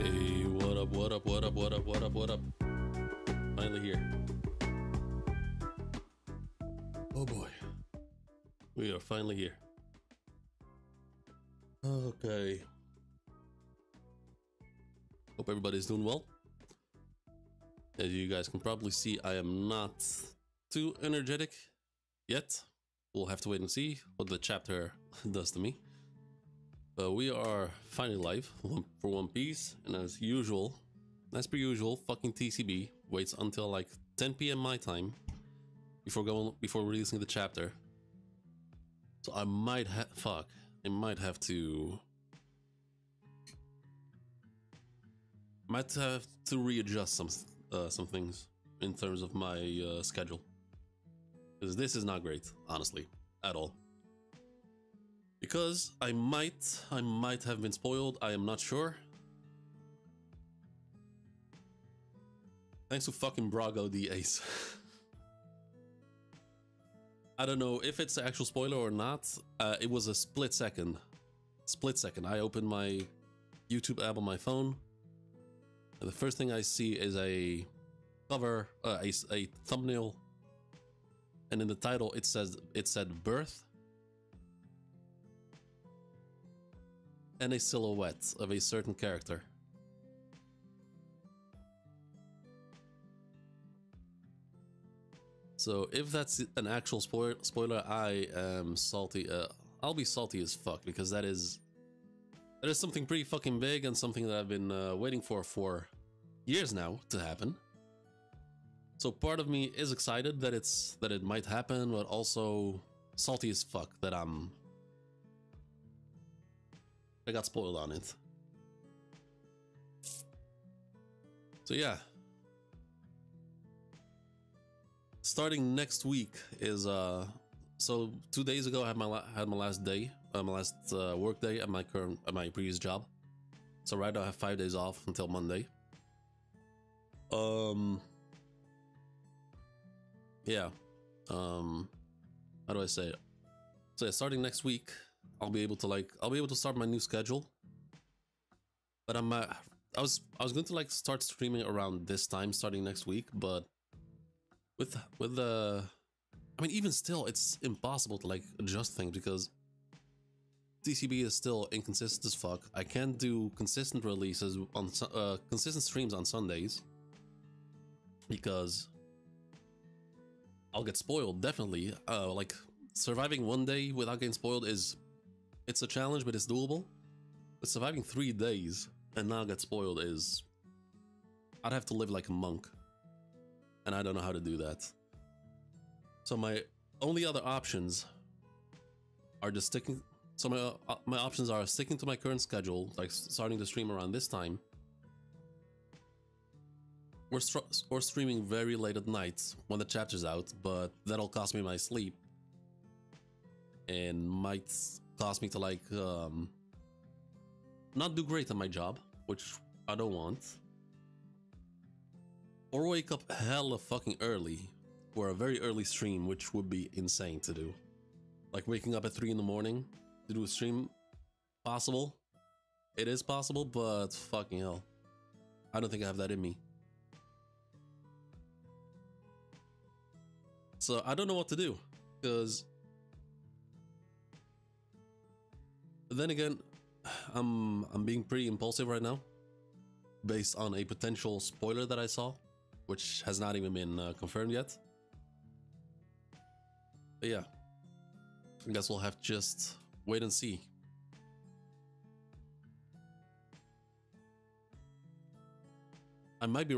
Hey, what up, what up, what up, what up, what up, what up? Finally here. Oh boy. We are finally here. Okay. Hope everybody's doing well. As you guys can probably see, I am not too energetic yet. We'll have to wait and see what the chapter does to me. But we are finally live for One Piece, and as usual, as per usual, fucking TCB waits until like 10 PM my time before releasing the chapter. So I might have to readjust some things in terms of my schedule, because this is not great, honestly, at all. Because I might have been spoiled. I am not sure. Thanks to fucking Brago the Ace. I don't know if it's an actual spoiler or not. It was a split second. I opened my YouTube app on my phone, and the first thing I see is a cover, a thumbnail, and in the title it said birth, and a silhouette of a certain character. So if that's an actual spoiler, I am salty. I'll be salty as fuck, because that is something pretty fucking big and something that I've been waiting for years now to happen. So part of me is excited that it might happen, but also salty as fuck that I got spoiled on it. So yeah. Starting next week is so 2 days ago I had my last day, my last work day at my previous job. So right now I have 5 days off until Monday. Yeah. How do I say it? So yeah, starting next week, I'll be able to start my new schedule. But I was going to start streaming around this time starting next week, but with the I mean, even still, it's impossible to adjust things because TCB is still inconsistent as fuck. I can't do consistent releases on consistent streams on Sundays because I'll get spoiled, definitely. Surviving 1 day without getting spoiled it's a challenge, but it's doable. But surviving 3 days and not get spoiled I'd have to live like a monk. And I don't know how to do that. So my only other options are just sticking. So my options are sticking to my current schedule, like starting to stream around this time, or streaming very late at night when the chapter's out. But that'll cost me my sleep, and might cost me to not do great at my job, which I don't want. Or wake up hella fucking early for a very early stream, which would be insane to do. Like waking up at 3 in the morning to do a stream. Possible. It is possible, but fucking hell, I don't think I have that in me. So I don't know what to do, because then again, I'm being pretty impulsive right now based on a potential spoiler that I saw, which has not even been confirmed yet. But yeah, I guess we'll have to just wait and see. I might be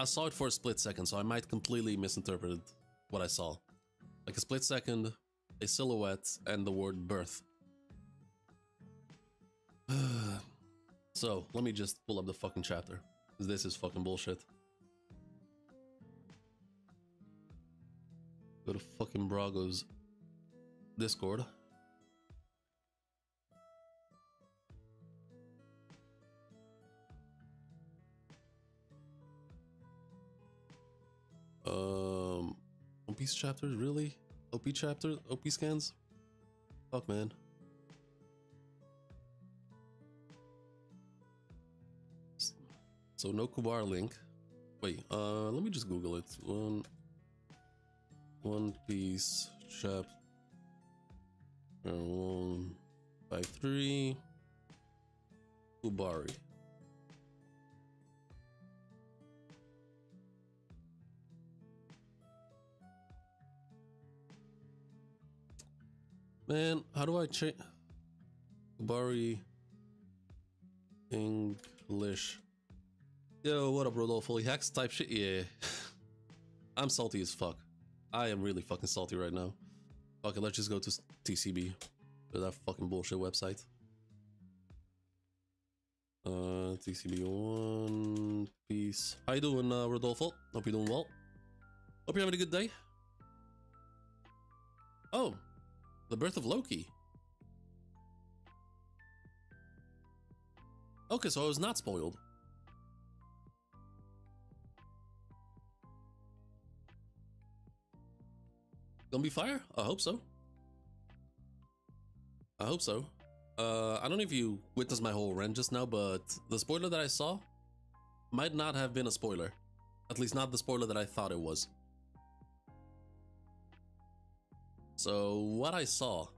I saw it for a split second, so I might completely misinterpreted what I saw. Like a split second, a silhouette, and the word birth. So let me just pull up the fucking chapter, because this is fucking bullshit. Go to fucking Brago's Discord. One Piece chapters, really? OP chapters? OP scans? Fuck, man. So no Kubar link. Wait, let me just Google it. One Piece chapter 153 Kubari. Man, how do I change Kubari English? Yo, what up, Rodolfo? Hacks type shit? Yeah. I'm salty as fuck. I am really fucking salty right now. Okay, let's just go to TCB. That fucking bullshit website. TCB One Piece. How you doing, Rodolfo? Hope you're doing well. Hope you're having a good day. Oh, the birth of Loki. Okay, so I was not spoiled. Gonna be fire? I hope so. I hope so. I don't know if you witnessed my whole rant just now, but the spoiler that I saw might not have been a spoiler. At least not the spoiler that I thought it was. So what I saw,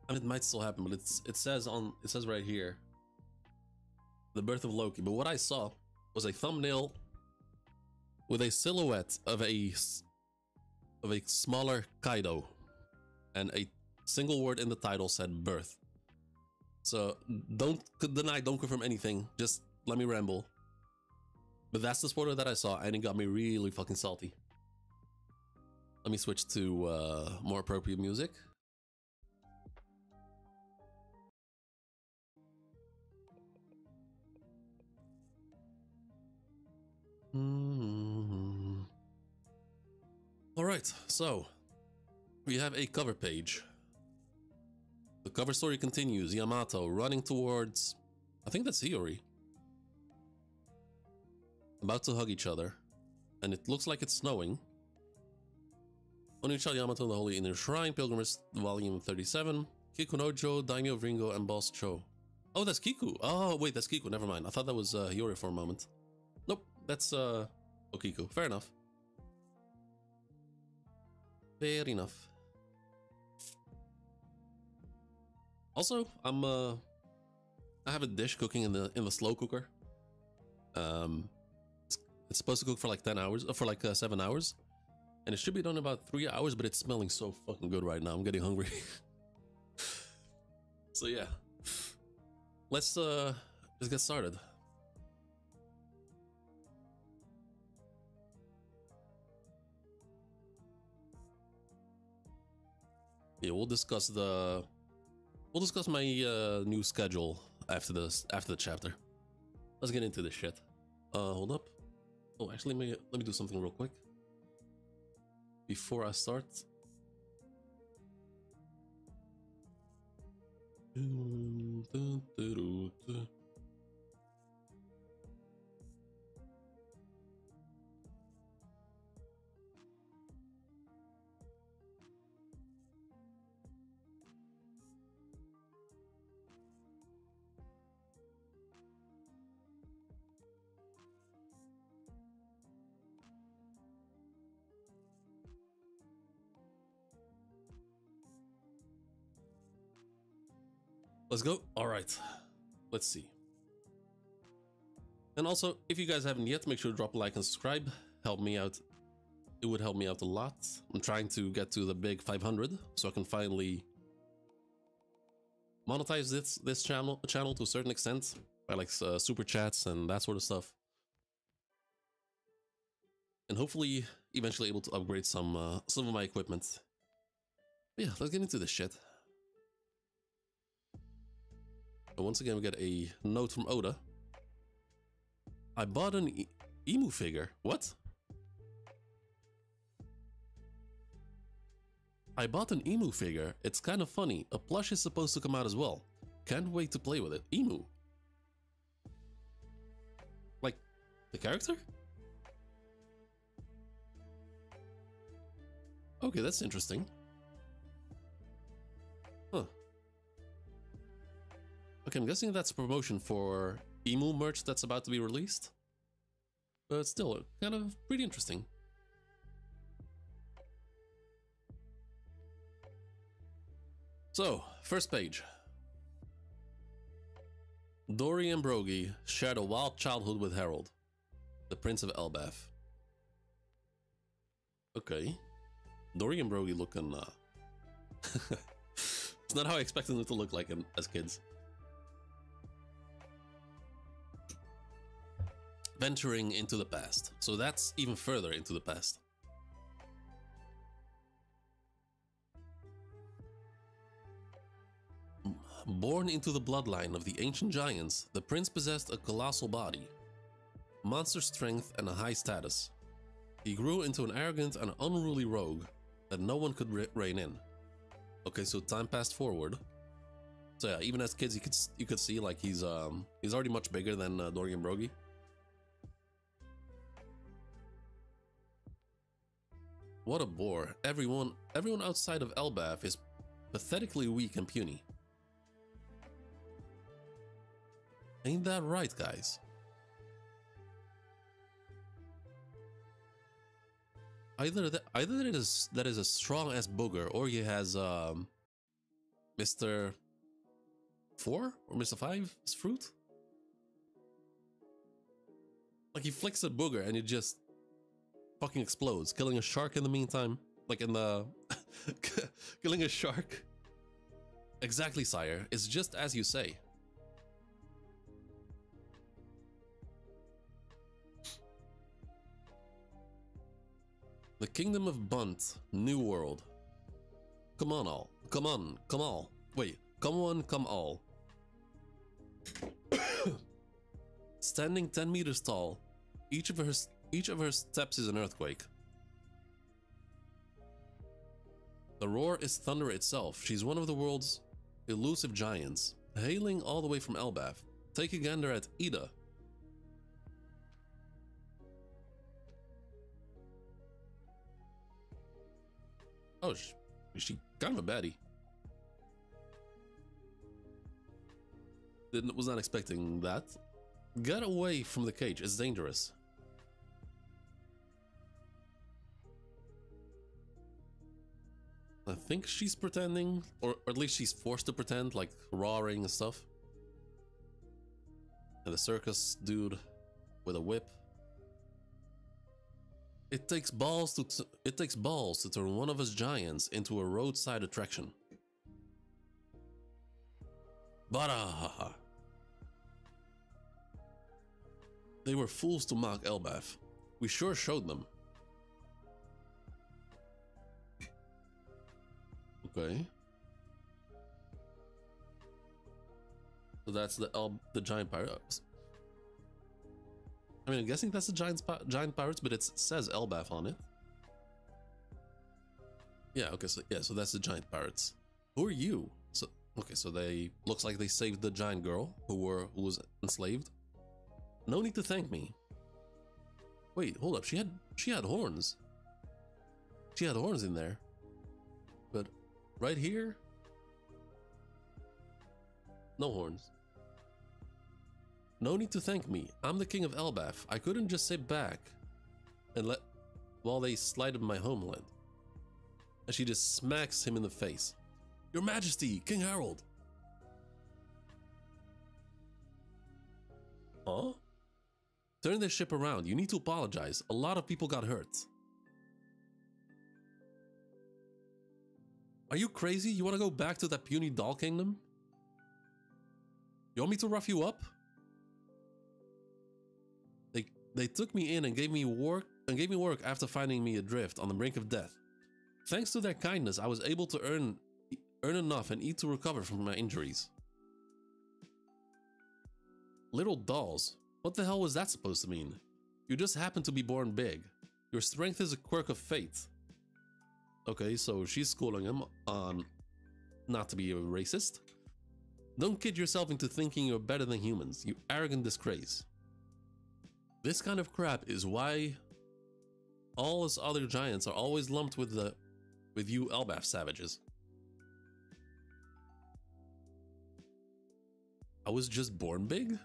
I mean, it might still happen, but it says right here, the birth of Loki. But what I saw was a thumbnail with a silhouette of a smaller Kaido, and a single word in the title said birth. So don't deny, don't confirm anything, just let me ramble. But that's the spoiler that I saw, and it got me really fucking salty. Let me switch to more appropriate music. Alright, so we have a cover page. The cover story continues. Yamato running towards, I think that's Hiyori, about to hug each other, and it looks like it's snowing. Onichal Yamato and the Holy Inner Shrine, Pilgrimage, Volume 37, Kikunojo, Daimyo of Ringo, and Boss Cho. Oh, that's Kiku. Oh, wait, that's Kiku. Never mind. I thought that was Hiyori for a moment. Nope, that's Okiku. Fair enough. Fair enough. Also, I have a dish cooking in the slow cooker. It's supposed to cook for like 10 hours, for like 7 hours, and it should be done in about 3 hours. But it's smelling so fucking good right now. I'm getting hungry. So yeah, let's just get started. Yeah, we'll discuss my new schedule after the chapter. Let's get into this shit. Hold up. Oh, actually, let me do something real quick before I start. Let's go. All right, let's see. And also, if you guys haven't yet, make sure to drop a like and subscribe. Help me out. It would help me out a lot. I'm trying to get to the big 500 so I can finally monetize this channel to a certain extent by like super chats and that sort of stuff. And hopefully eventually able to upgrade some of my equipment. But yeah, let's get into this shit. And once again, we get a note from Oda. I bought an emu figure. What? I bought an emu figure. It's kind of funny. A plush is supposed to come out as well. Can't wait to play with it. Emu. Like, the character? Okay, that's interesting. Huh. Okay, I'm guessing that's a promotion for emu merch that's about to be released. But still, kind of pretty interesting. So, first page. Dory and Brogy shared a wild childhood with Harold, the Prince of Elbaf. Okay. Dory and Brogy looking... It's not how I expected them to look like as kids. Venturing into the past. So that's even further into the past. Born into the bloodline of the ancient giants, the prince possessed a colossal body, monster strength, and a high status. He grew into an arrogant and unruly rogue that no one could rein in. Okay, so time passed forward. So yeah, even as kids, you could see like he's already much bigger than Dory and Brogy. What a bore! Everyone outside of Elbaf is pathetically weak and puny. Ain't that right, guys? Either that is a strong ass booger, or he has Mr. 4 or Mr. 5's fruit. Like he flicks a booger and it just fucking explodes, killing a shark in the meantime. Like in the killing a shark. Exactly, sire. It's just as you say. The Kingdom of Bunt, New World. Come on all. Come on, come all. Wait, come on, come all. Standing 10 meters tall, each of her steps is an earthquake. The roar is thunder itself. She's one of the world's elusive giants, hailing all the way from Elbaf. Take a gander at Ida. Oh, she kind of a baddie. Was not expecting that. Get away from the cage, it's dangerous. I think she's pretending, or at least she's forced to pretend, like roaring and stuff. And the circus dude with a whip. It takes balls to turn one of us giants into a roadside attraction. Barahaha. They were fools to mock Elbaf. We sure showed them. Okay. So that's the giant pirate. I mean, I'm guessing that's the giant pirates, but it says Elbaf on it. Yeah, okay, so that's the giant pirates. Who are you? So okay, so they looks like they saved the giant girl who was enslaved. No need to thank me. Wait, hold up. She had horns. She had horns in there. But right here, no horns. No need to thank me. I'm the king of Elbaf. I couldn't just sit back and while they slighted my homeland. And she just smacks him in the face. Your Majesty, King Harold. Huh? Turn this ship around. You need to apologize. A lot of people got hurt. Are you crazy? You want to go back to that puny doll kingdom? You want me to rough you up? They took me in and gave me work after finding me adrift on the brink of death. Thanks to their kindness, I was able to earn enough and eat to recover from my injuries. Little dolls. What the hell was that supposed to mean? You just happen to be born big. Your strength is a quirk of fate. Okay, so she's schooling him on not to be a racist. Don't kid yourself into thinking you're better than humans, you arrogant disgrace. This kind of crap is why all us other giants are always lumped with you Elbaf savages. I was just born big?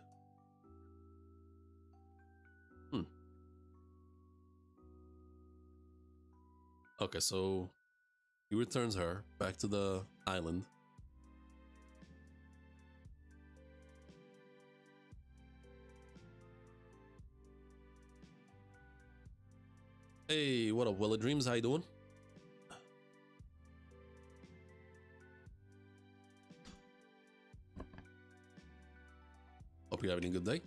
Okay, so he returns her back to the island. Hey, what up, Willa Dreams? How you doing? Hope you're having a good day.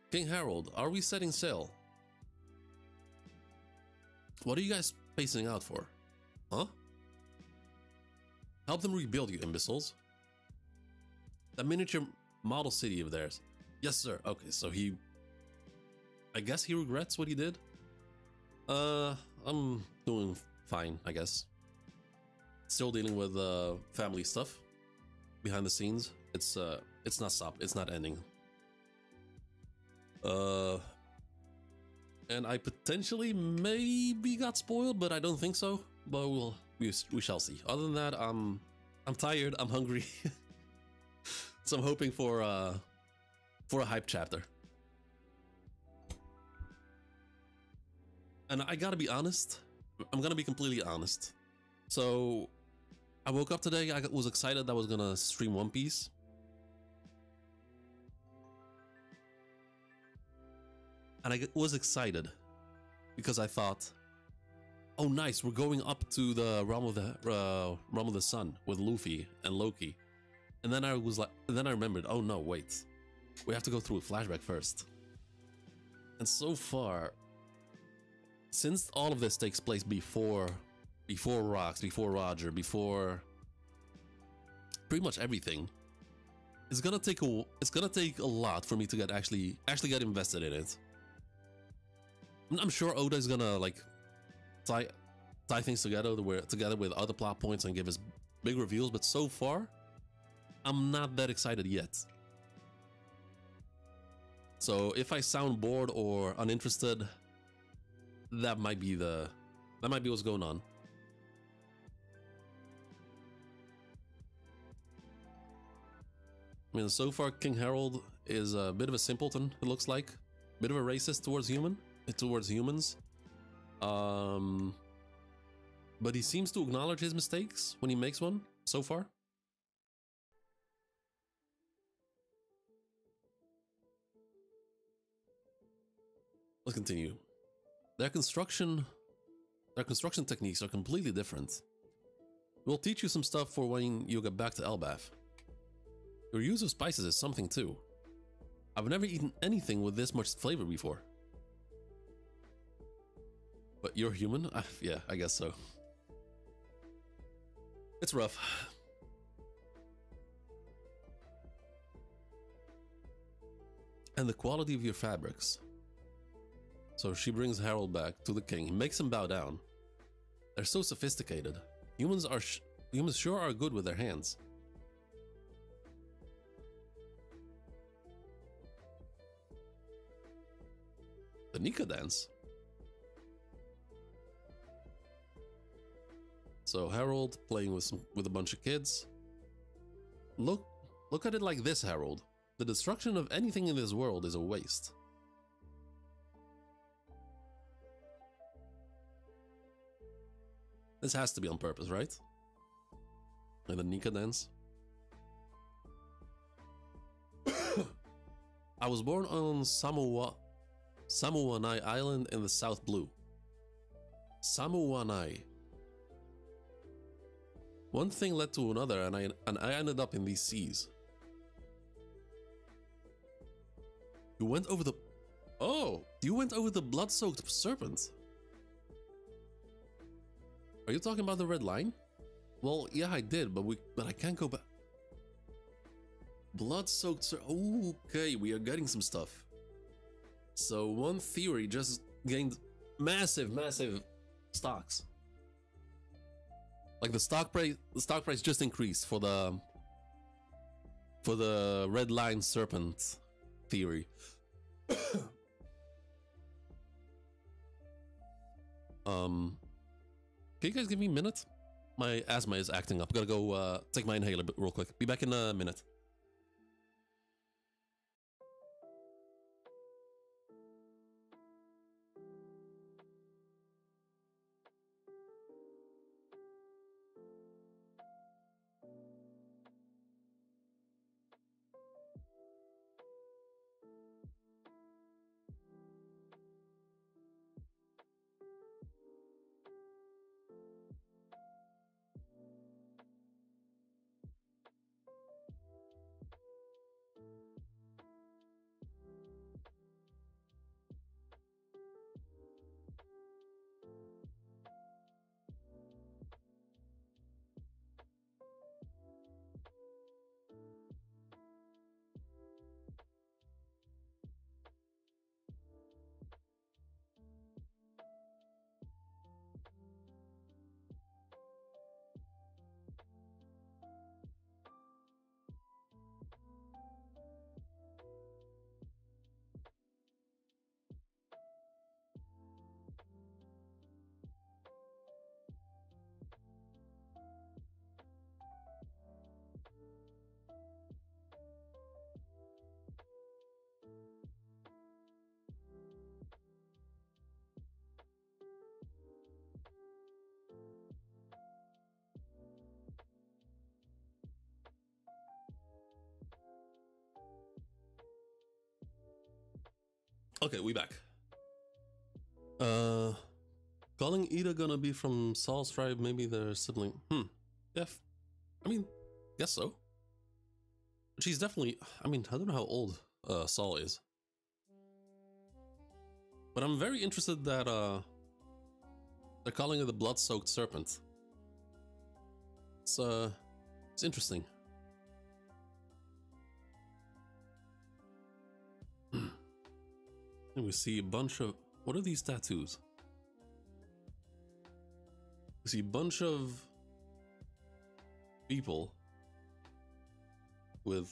King Harold, are we setting sail? What are you guys spacing out for? Huh? Help them rebuild, you imbeciles. That miniature model city of theirs. Yes, sir. Okay, so he... I guess he regrets what he did? I'm doing fine, I guess. Still dealing with family stuff behind the scenes. It's not stopped. It's not ending. And I potentially maybe got spoiled, but I don't think so. But we shall see. Other than that, I'm tired. I'm hungry. So I'm hoping for a hype chapter. And I gotta be honest. I'm gonna be completely honest. So I woke up today. I was excited that I was gonna stream One Piece. And I was excited because I thought, oh nice, we're going up to the realm of the sun with Luffy and Loki. And then I was like, then I remembered, oh no, wait, we have to go through a flashback first. And so far, since all of this takes place before Rocks, before Roger, before pretty much everything, it's gonna take a lot for me to actually get invested in it. I'm sure Oda's gonna like tie things together with other plot points and give us big reveals, but so far I'm not that excited yet. So if I sound bored or uninterested, that might be what's going on. I mean, so far King Harold is a bit of a simpleton, it looks like. A bit of a racist towards humans. But he seems to acknowledge his mistakes when he makes one, so far. Let's continue. Their construction techniques are completely different. We'll teach you some stuff for when you get back to Elbaf. Your use of spices is something too. I've never eaten anything with this much flavor before. But you're human? Yeah, I guess so. It's rough. And the quality of your fabrics. So she brings Harold back to the king. He makes him bow down. They're so sophisticated. Humans sure are good with their hands. The Nika dance. So Harold playing with a bunch of kids. Look at it like this, Harold. The destruction of anything in this world is a waste. This has to be on purpose, right? And the Nika dance. I was born on Samuanai Island in the South Blue. Samuanai. One thing led to another, and I ended up in these seas. You went over the... Oh! You went over the blood-soaked serpent. Are you talking about the red line? Well, yeah, I did, but I can't go back. Blood-soaked serpent... Okay, we are getting some stuff. So one theory just gained massive stocks. Like the stock price just increased for the red line serpent theory. Can you guys give me a minute? My asthma is acting up. Gotta go take my inhaler real quick. Be back in a minute. Okay, we back. Calling Ida gonna be from Saul's tribe, maybe their sibling. Yeah, I mean, guess so. She's definitely, I mean, I don't know how old Saul is. But I'm very interested that they're calling it the blood-soaked serpent. It's interesting. And we see a bunch of, what are these tattoos? We see a bunch of people with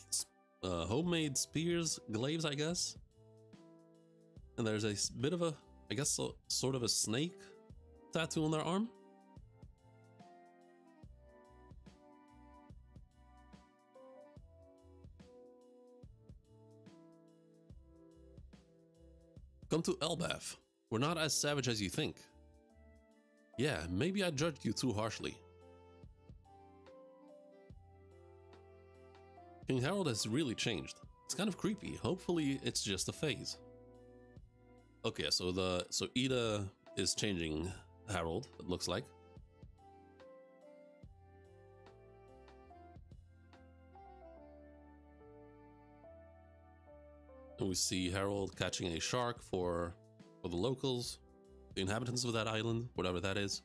homemade spears, glaives, I guess. And there's a bit of a, I guess, sort of a snake tattoo on their arm. Come to Elbaf. We're not as savage as you think. Yeah, maybe I judged you too harshly. King Harold has really changed. It's kind of creepy. Hopefully it's just a phase. Okay, so Ida is changing Harold, it looks like. And we see Harold catching a shark for the locals, the inhabitants of that island, whatever that is.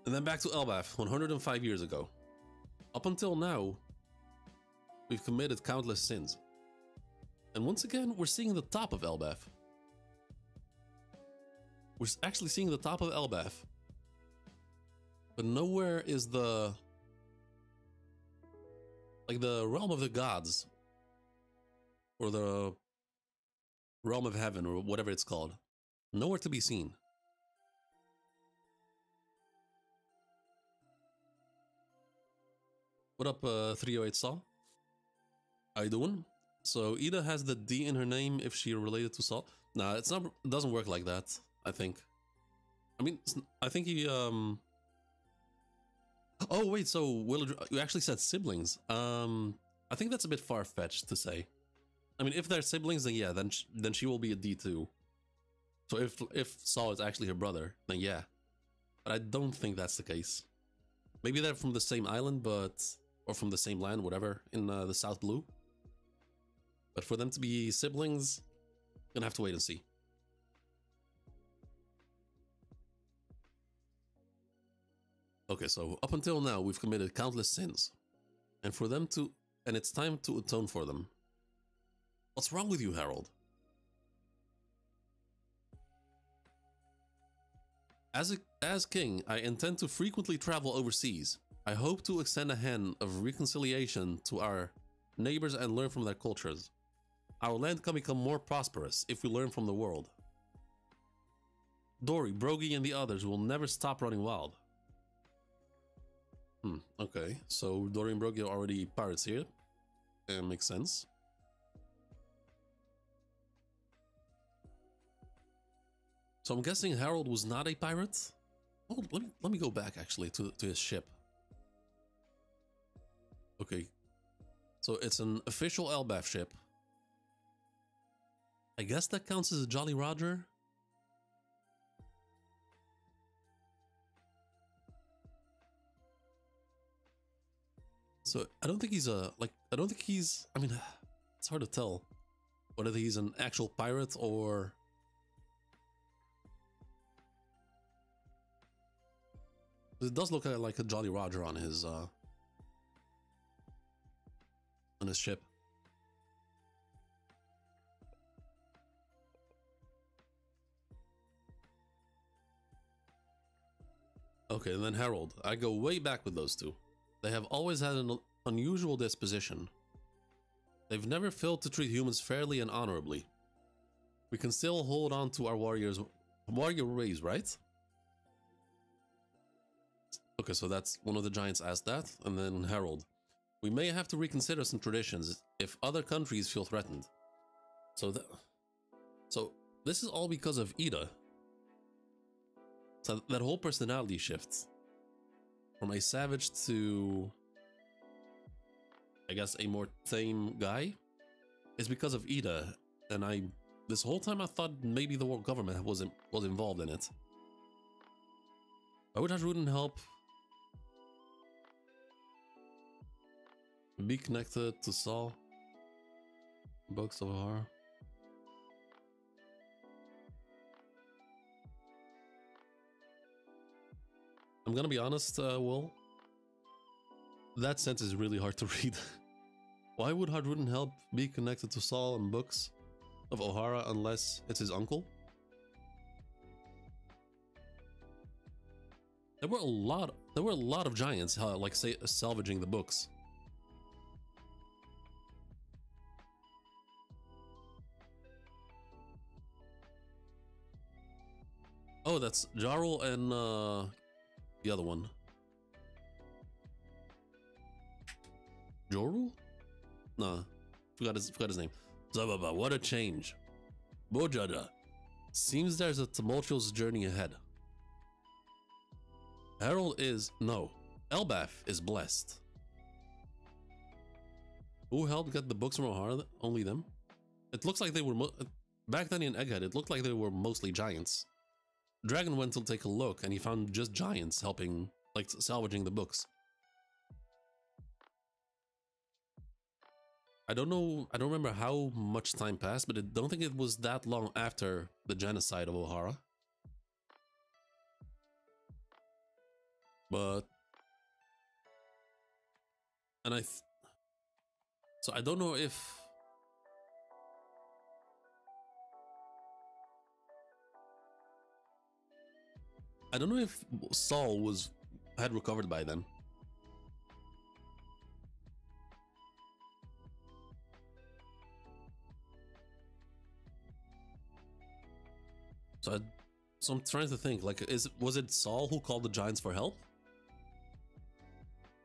And then back to Elbaf, 105 years ago. Up until now, we've committed countless sins. And once again, we're seeing the top of Elbaf. We're actually seeing the top of Elbaf. But nowhere is the realm of the gods. Or the realm of heaven, or whatever it's called. Nowhere to be seen. What up, 308 Saul? How you doing? So Ida has the D in her name if she related to Saul. Nah, it's not. It doesn't work like that. I think. I mean, I think he. Oh wait, so Willard, you actually said siblings. I think that's a bit far-fetched to say. I mean, if they're siblings, then yeah, then she will be a D2. So if Saul is actually her brother, then yeah. But I don't think that's the case. Maybe they're from the same island, or from the same land, whatever, in the South Blue. But for them to be siblings, gonna have to wait and see. Okay, so up until now, we've committed countless sins, and it's time to atone for them. What's wrong with you, Harold? As king, I intend to frequently travel overseas. I hope to extend a hand of reconciliation to our neighbors and learn from their cultures. Our land can become more prosperous if we learn from the world. Dory, Brogy, and the others will never stop running wild. Okay, so Dory and Brogy are already pirates here. Makes sense. So I'm guessing Harold was not a pirate? Oh, let me go back actually to his ship. Okay. So it's an official elbaf ship. I guess that counts as a Jolly Roger. So I don't think he's I mean, it's hard to tell whether he's an actual pirate or it does look like a Jolly Roger on his ship. Okay, and then Harold. I go way back with those two. They have always had an unusual disposition. They've never failed to treat humans fairly and honorably. We can still hold on to our warrior ways, right? Okay, so that's one of the giants asked that, and then Harold. We may have to reconsider some traditions if other countries feel threatened. So this is all because of Ida. So that whole personality shift from a savage to, I guess, a more tame guy is because of Ida. And this whole time I thought maybe the world government was involved in it. Why would Hadruden help be connected to Saul? Books of horror. I'm gonna be honest, Will. That sentence is really hard to read. Why would Hadruden help be connected to Saul and books of O'Hara unless it's his uncle? There were a lot of giants, like say salvaging the books. Oh, that's Jarl and the other one. Jorul? Nah, forgot his name. Zababa, what a change. Bojada. Seems there's a tumultuous journey ahead. Harold is... no. Elbaf is blessed. Who helped get the books from O'Hara? Only them? It looks like they were... back then in Egghead, it looked like they were mostly giants. Dragon went to take a look and he found just giants helping, like, salvaging the books. I don't know, I don't remember how much time passed, but I don't think it was that long after the genocide of O'Hara. But... and so I don't know if... I don't know if Saul had recovered by then. So I'm trying to think, like, was it Saul who called the giants for help?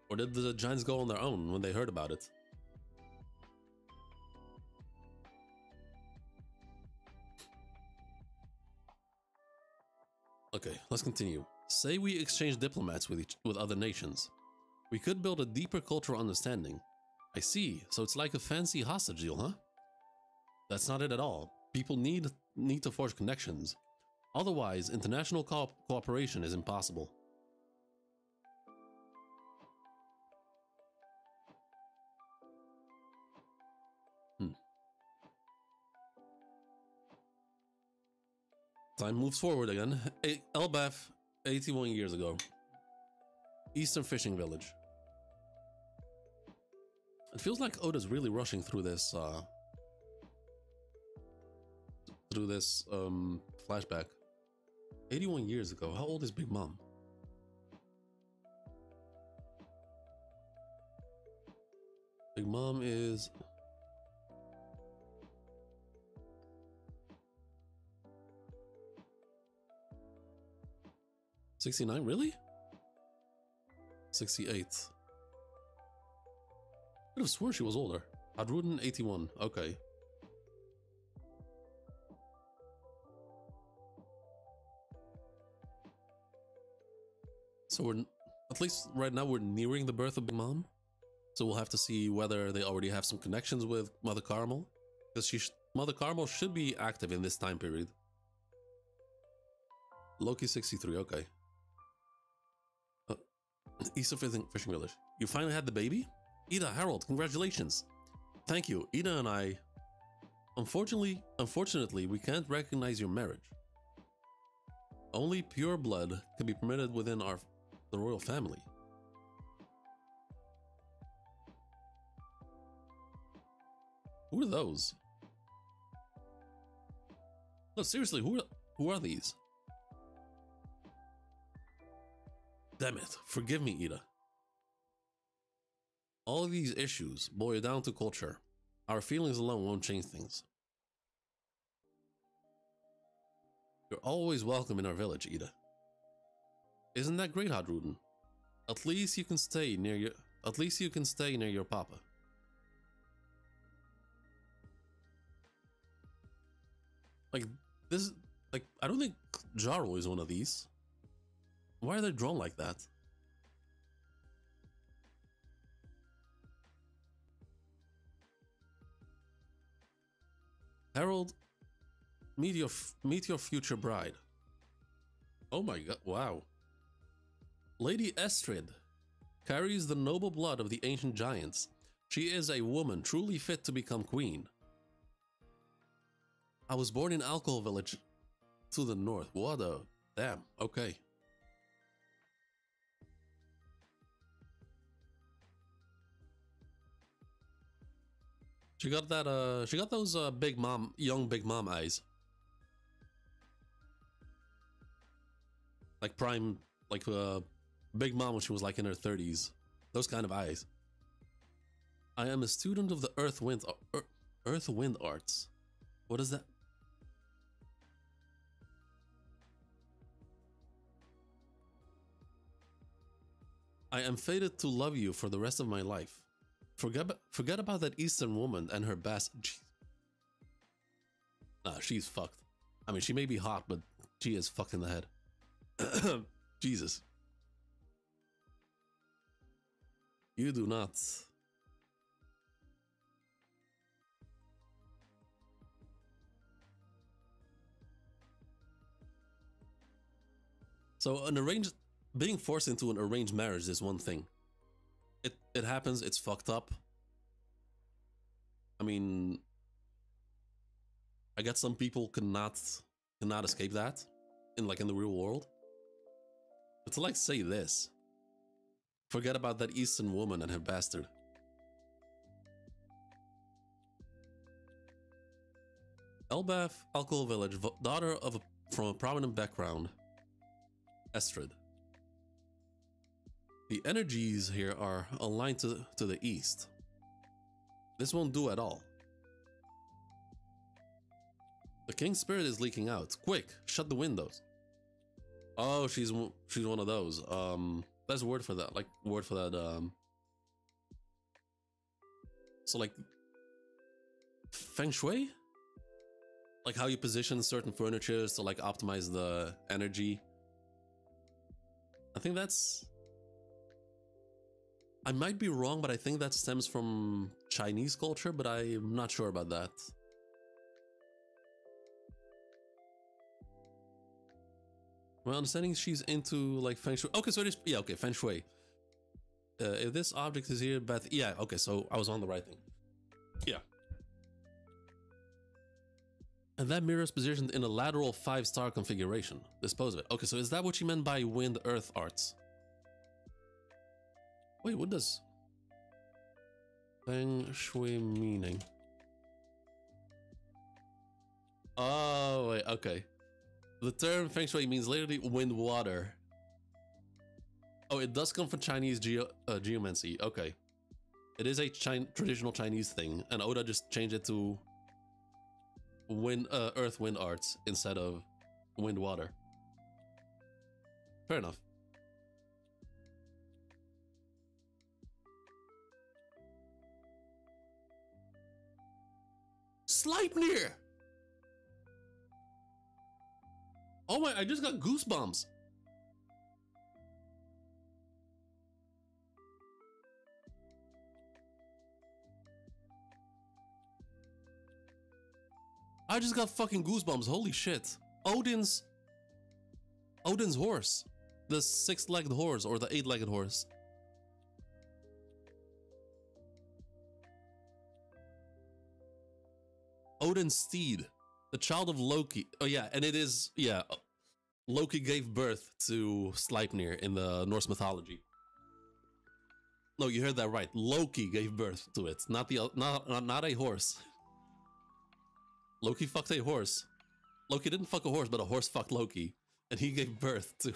Or did the giants go on their own when they heard about it? Okay, let's continue. Say we exchange diplomats with other nations. We could build a deeper cultural understanding. I see, so it's like a fancy hostage deal, huh? That's not it at all. People need to forge connections. Otherwise, international cooperation is impossible. Time moves forward again. Elbaf, 81 years ago. Eastern fishing village. It feels like Oda's really rushing through this flashback. 81 years ago. How old is Big Mom? Big Mom is... 69, really? 68. I could have sworn she was older. Hadruden, 81. Okay. So we're, at least right now, we're nearing the birth of Big Mom. So we'll have to see whether they already have some connections with Mother Caramel. Because Mother Caramel should be active in this time period. Loki, 63, okay. Eastern fishing village. You finally had the baby? Ida, Harold, congratulations. Thank you. Ida and I... Unfortunately, we can't recognize your marriage. Only pure blood can be permitted within the royal family. Who are those? No, seriously, who are these? Damn it, forgive me, Ida. All of these issues boil down to culture. Our feelings alone won't change things. You're always welcome in our village, Ida. Isn't that great, Hadruden? At least you can stay near your papa. Like this, like I don't think Jarl is one of these. Why are they drawn like that? Harold, meet your future bride. Oh my god, wow. Lady Estrid carries the noble blood of the ancient giants. She is a woman truly fit to become queen. I was born in Alcohol Village to the north. What a... damn, okay. She got that, she got those big mom, young big mom eyes. Like prime, like big mom when she was like in her 30s. Those kind of eyes. I am a student of the Earth Wind arts. What is that? I am fated to love you for the rest of my life. Forget about that Eastern woman and her bastard. Nah, she's fucked. I mean, she may be hot, but she is fucked in the head. Jesus. You do not. So being forced into an arranged marriage is one thing. It happens, it's fucked up. I mean, I guess some people cannot escape that in the real world. But to like say this, forget about that Eastern woman and her bastard. Elbaf, Alcohol Village, daughter from a prominent background. Estrid. The energies here are aligned to the east. This won't do at all. The king's spirit is leaking out. Quick, shut the windows. Oh, she's one of those. There's a word for that. So like feng shui? Like how you position certain furniture to like optimize the energy. I think that's... I might be wrong, but I think that stems from Chinese culture, but I'm not sure about that. My understanding, she's into like feng shui. Okay, so it is, yeah, okay, feng shui. If this object is here, but yeah, okay, so I was on the right thing. Yeah. And that mirror is positioned in a lateral 5-star configuration. Dispose of it. Okay, so is that what you meant by wind earth arts? Wait, what does feng shui meaning? Oh, wait, okay. The term feng shui means literally wind water. Oh, it does come from Chinese geomancy. Okay. It is a traditional Chinese thing, and Oda just changed it to earth wind arts instead of wind water. Fair enough. Sleipnir! Oh my, I just got goosebumps. I just got fucking goosebumps, holy shit. Odin's horse. The 6-legged horse or the 8-legged horse. Odin's steed. The child of Loki. Oh yeah, and it is, yeah. Loki gave birth to Sleipnir in the Norse mythology. No, you heard that right. Loki gave birth to it, not a horse. Loki fucked a horse. Loki didn't fuck a horse, but a horse fucked Loki, and he gave birth to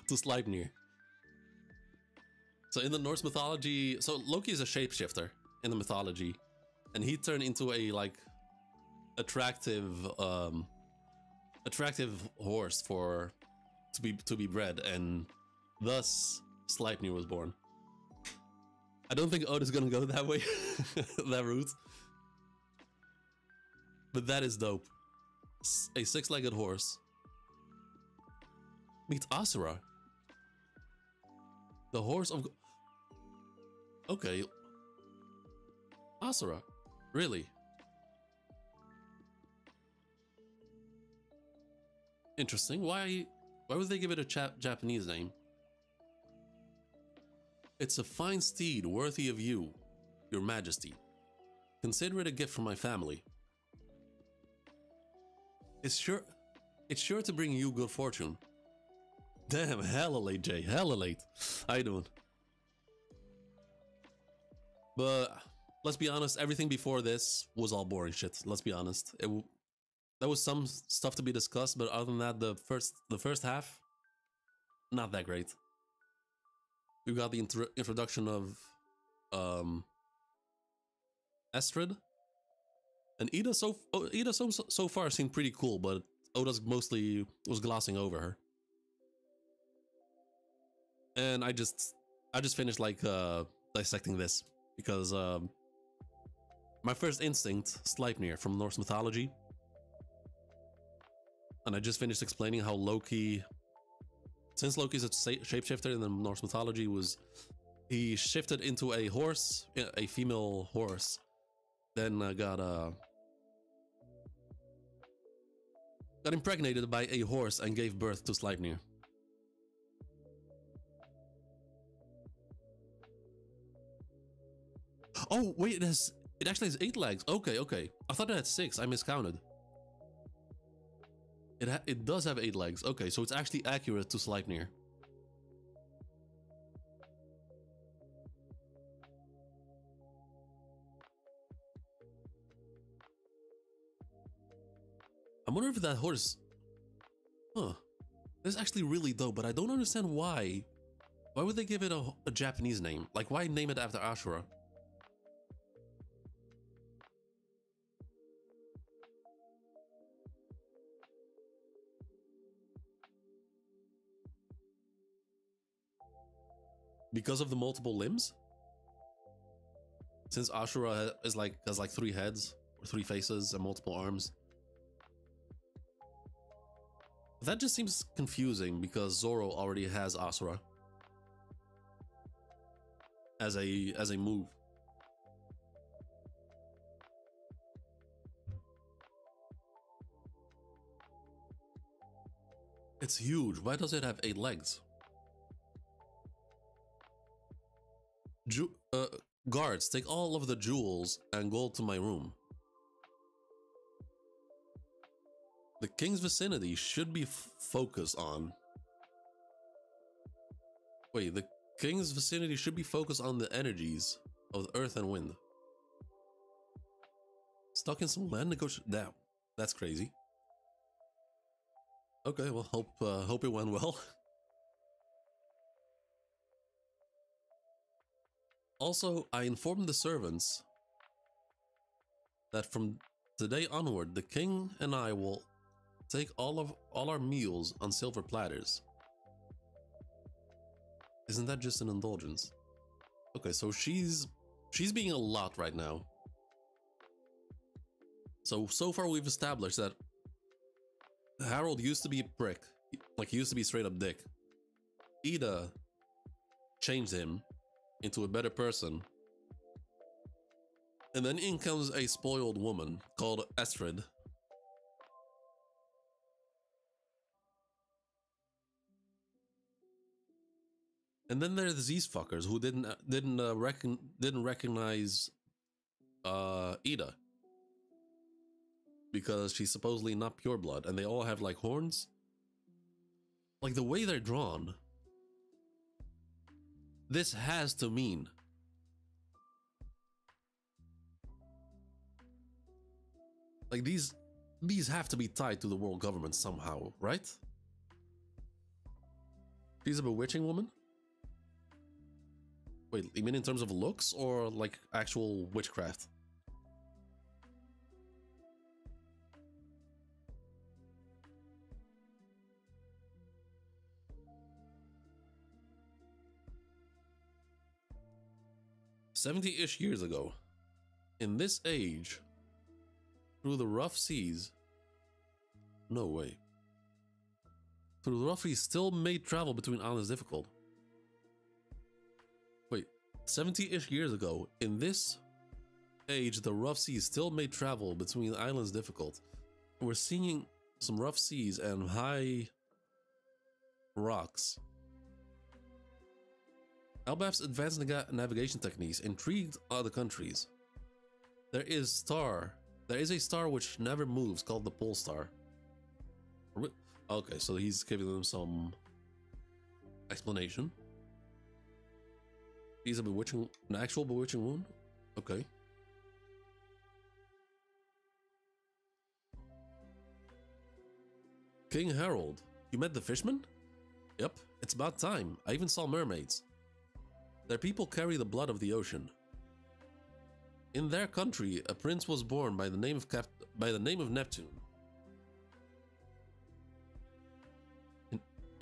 to Sleipnir. So in the Norse mythology, so Loki is a shapeshifter in the mythology, and he turned into a like attractive horse to be bred, and thus Sleipnir was born. I don't think Oda's gonna go that way, that route. But that is dope. A 6-legged horse. Meet Asura. The horse of... Okay. Asura. Really? Interesting. Why would they give it a Japanese name? It's a fine steed worthy of you, your majesty. Consider it a gift from my family. It's sure to bring you good fortune. Damn, hella late, Jay. Hella late. How you doing? But let's be honest, everything before this was all boring shit. Let's be honest. There was some stuff to be discussed, but other than that, the first half, not that great. We got the introduction of Estrid, and Ida. Ida so far seemed pretty cool, but Oda's mostly was glossing over her. And I just finished like dissecting this because my first instinct, Sleipnir from Norse mythology, and I just finished explaining how Loki, since Loki's a shapeshifter in the Norse mythology, he shifted into a horse, a female horse, then got impregnated by a horse and gave birth to Sleipnir. Oh wait, it actually has 8 legs. Okay. I thought it had 6. I miscounted. It does have 8 legs. Okay, so it's actually accurate to Sleipnir. I wonder if that horse... Huh. This is actually really dope, but I don't understand why. Why would they give it a Japanese name? Like, why name it after Ashura? Because of the multiple limbs? Since Ashura has like 3 heads, or 3 faces, and multiple arms. That just seems confusing because Zoro already has Asura as a move. It's huge. Why does it have 8 legs? Guards, take all of the jewels and gold to my room. The king's vicinity should be focused on... Wait, the king's vicinity should be focused on the energies of the earth and wind. Stuck in some land negotiation... Damn, that's crazy. Okay, well, hope it went well. Also, I informed the servants that from today onward, the king and I will take all our meals on silver platters. Isn't that just an indulgence? Okay, so she's being a lot right now. So far we've established that Harold used to be a prick. Like, he used to be straight up dick. Ida changed him into a better person. And then in comes a spoiled woman called Estrid. And then there's these fuckers who didn't recognize Ida because she's supposedly not pure blood, and they all have like horns. Like, the way they're drawn, this has to mean like these have to be tied to the world government somehow, right? She's a bewitching woman? Wait, you mean in terms of looks or like actual witchcraft? "70-ish years ago, in this age, through the rough seas..." No way. "Through the rough seas still made travel between islands difficult." Wait, 70-ish years ago, in this age, the rough seas still made travel between islands difficult. We're seeing some rough seas and high rocks. Elbaf's advanced navigation techniques intrigued other countries. There is a star which never moves called the Pole Star. Okay, so he's giving them some explanation. He's an actual bewitching wound? Okay. King Harold, you met the fisherman? Yep, it's about time. I even saw mermaids. Their people carry the blood of the ocean. In their country, a prince was born by the name of Neptune.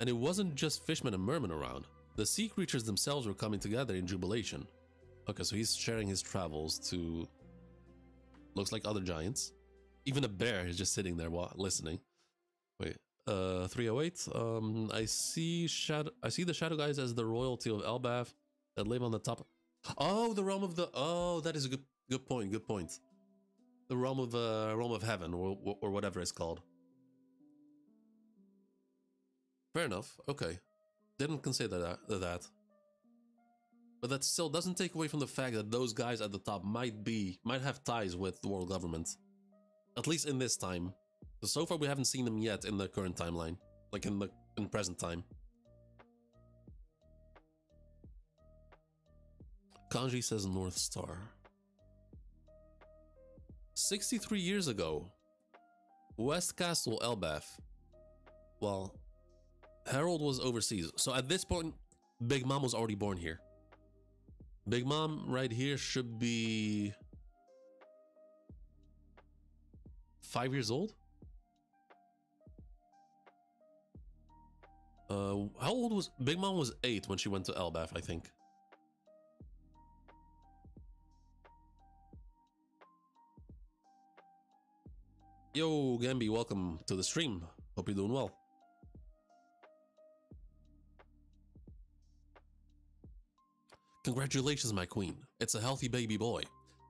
And it wasn't just fishmen and mermen around. The sea creatures themselves were coming together in jubilation. Okay, so he's sharing his travels to... looks like other giants. Even a bear is just sitting there listening. Wait, 308. I see the shadow guys as the royalty of elbaf that live on the top. Oh, the realm of the... Oh, that is a good point. Good point. The realm of heaven, or whatever it's called. Fair enough. Okay. Didn't consider that. But that still doesn't take away from the fact that those guys at the top might have ties with the world government. At least in this time. So far we haven't seen them yet in the current timeline. Like in present time. Kanji says North Star. 63 years ago. West Castle Elbaf. Well, Harold was overseas. So at this point, Big Mom was already born here. Big Mom right here should be 5 years old. How old was Big Mom? Was 8 when she went to Elbaf, I think. Yo, Gambi, welcome to the stream. Hope you're doing well. Congratulations, my queen. It's a healthy baby boy.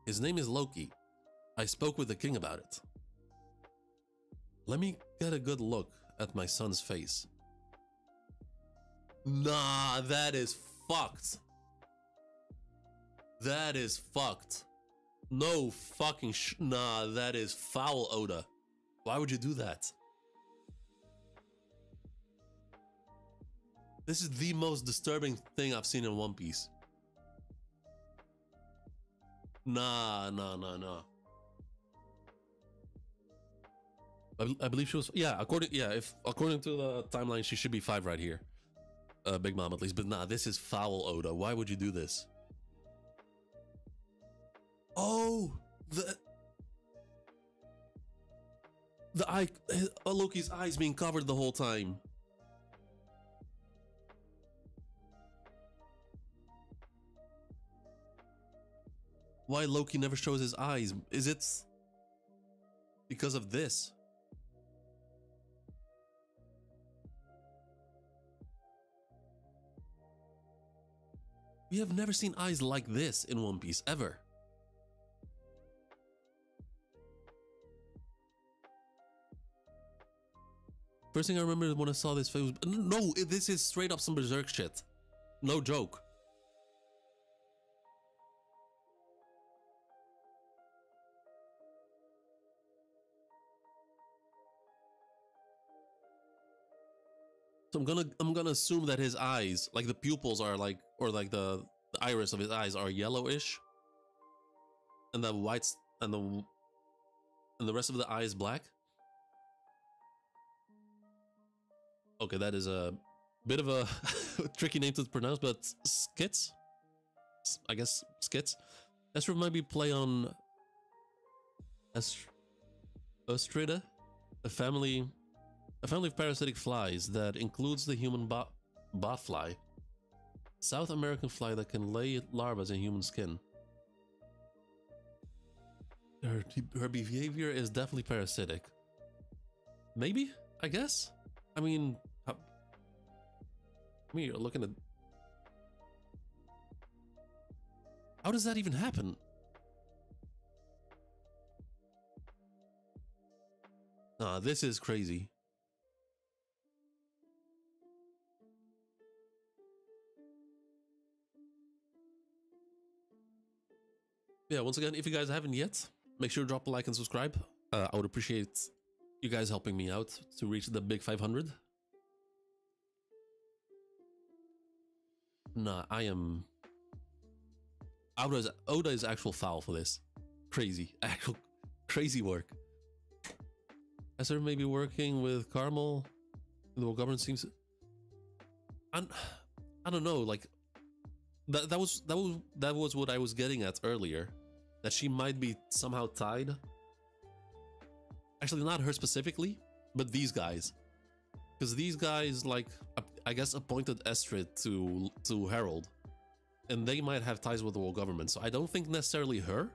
His name is Loki. I spoke with the king about it. Let me get a good look at my son's face. Nah, that is fucked. That is fucked. No fucking nah, that is foul, Oda. Why would you do that? This is the most disturbing thing I've seen in One Piece. Nah. I believe she was, yeah, according to the timeline, she should be 5 right here. Big Mom at least, but nah, this is foul, Oda. Why would you do this? Oh, Loki's eyes being covered the whole time. Why Loki never shows his eyes? Is it because of this? We have never seen eyes like this in One Piece, ever. First thing I remember when I saw this was... No, this is straight up some Berserk shit. No joke. So I'm gonna assume that his eyes, like the pupils are like, or like the iris of his eyes are yellowish, and the whites and the rest of the eye is black. Okay, that is a bit of a tricky name to pronounce, but skits, I guess skits. This might be play on Ostrida, a family of parasitic flies that includes the human botfly, South American fly that can lay larvae in human skin. Her behavior is definitely parasitic. Maybe, I guess. I mean, you're looking at... How does that even happen? This is crazy. Yeah, once again, if you guys haven't yet, make sure to drop a like and subscribe. I would appreciate you guys helping me out to reach the big 500. Nah, I am... Oda is actual foul for this. Crazy. Actual crazy work. Esther may be working with Carmel. The government seems... I don't know, like... That was what I was getting at earlier. That she might be somehow tied. Actually, not her specifically, but these guys. Because these guys, like, I guess appointed Estrid to Herald. And they might have ties with the world government, so I don't think necessarily her.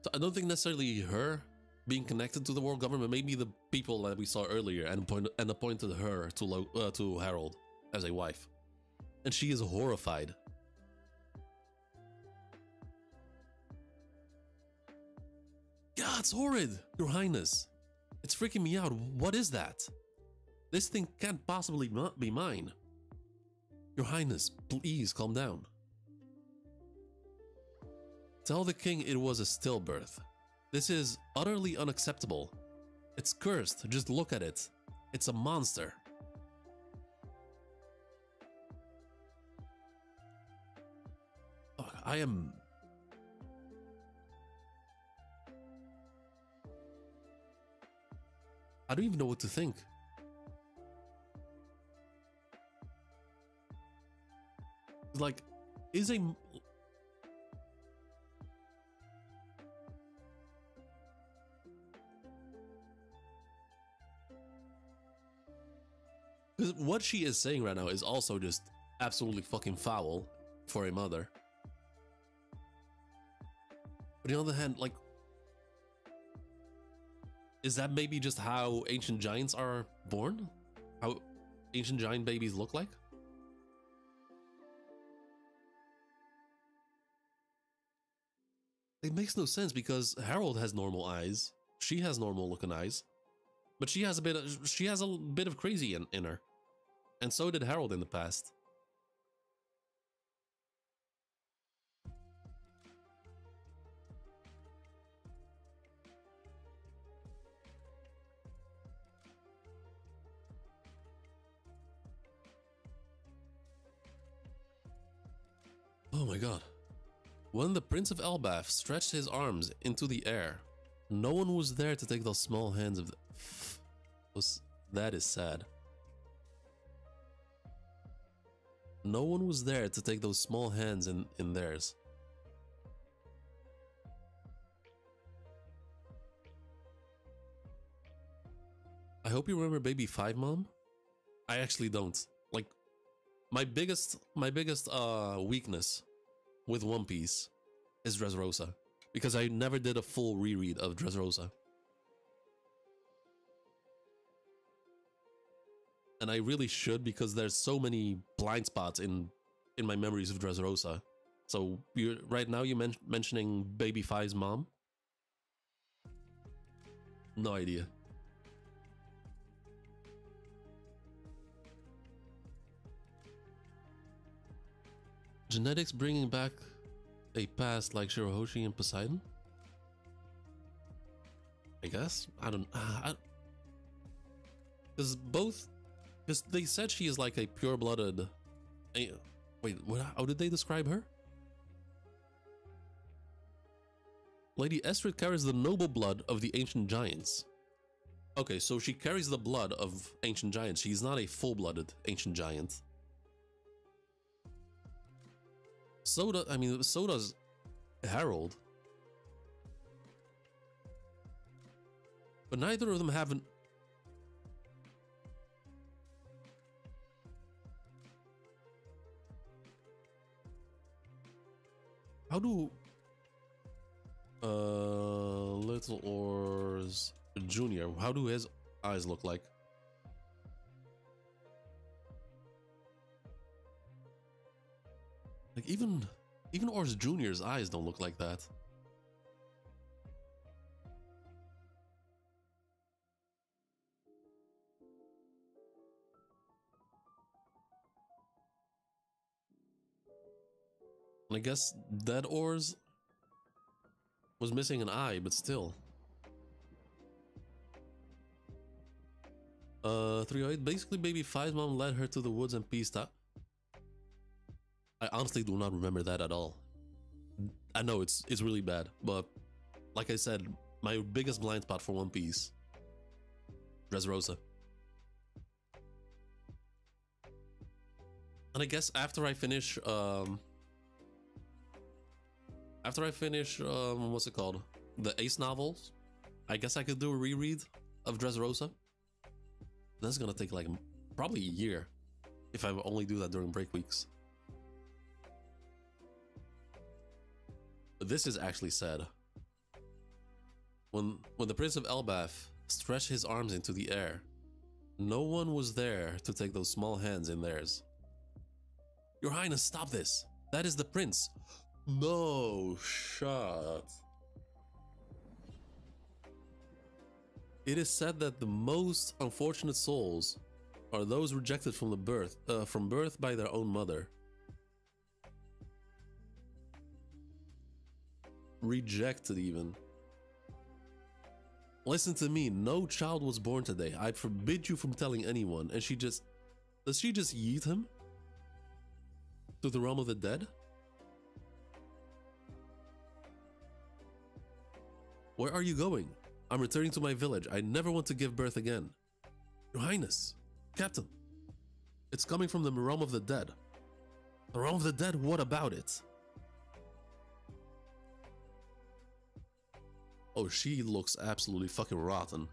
So I don't think necessarily her being connected to the world government, maybe the people that we saw earlier and appointed her to Herald as a wife. And she is horrified. God, it's horrid, Your Highness. It's freaking me out. What is that? This thing can't possibly not be mine. Your Highness, please calm down. Tell the king it was a stillbirth. This is utterly unacceptable. It's cursed, just look at it. It's a monster. Oh, I don't even know what to think. Like, is a... Because what she is saying right now is also just absolutely fucking foul for a mother. But on the other hand, like... Is that maybe just how ancient giants are born? How ancient giant babies look like? It makes no sense because Harold has normal eyes. She has normal looking eyes. But she has a bit of crazy in her. And so did Harold in the past. Oh my god. When the Prince of Elbaf stretched his arms into the air, no one was there to take those small hands of the... That is sad. No one was there to take those small hands in theirs. I hope you remember Baby 5, Mom. I actually don't. Like, my biggest weakness with One Piece is Dressrosa, because I never did a full reread of Dressrosa. And I really should, because there's so many blind spots in my memories of Dressrosa. So right now you're mentioning Baby 5's mom? No idea. Genetics bringing back a past like Shirahoshi and Poseidon? I guess? I don't... Because they said she is like a pure-blooded... Wait, how did they describe her? Lady Estrid carries the noble blood of the ancient giants. Okay, so she carries the blood of ancient giants. She's not a full-blooded ancient giant. So does Harold. But neither of them haven't... How do... Little Oars Jr., how do his eyes look like? Like, even Oars Jr.'s eyes don't look like that. And I guess Dead Ores was missing an eye, but still. 308. Basically, baby Five's mom led her to the woods and peaced out. I honestly do not remember that at all. I know it's really bad, but like I said, my biggest blind spot for One Piece, Dressrosa. And I guess after I finish, what's it called? The Ace novels, I guess I could do a reread of Dressrosa. That's gonna take like probably a year if I only do that during break weeks. But this is actually sad. When the Prince of Elbaf stretched his arms into the air, no one was there to take those small hands in theirs. Your Highness, stop this! That is the prince! No shot. It is said that the most unfortunate souls are those rejected from birth by their own mother. Rejected even. Listen to me, no child was born today. I forbid you from telling anyone. And does she just yeet him to the realm of the dead? Where are you going? I'm returning to my village. I never want to give birth again. Your Highness, Captain, it's coming from the realm of the dead. The realm of the dead, what about it? Oh, she looks absolutely fucking rotten.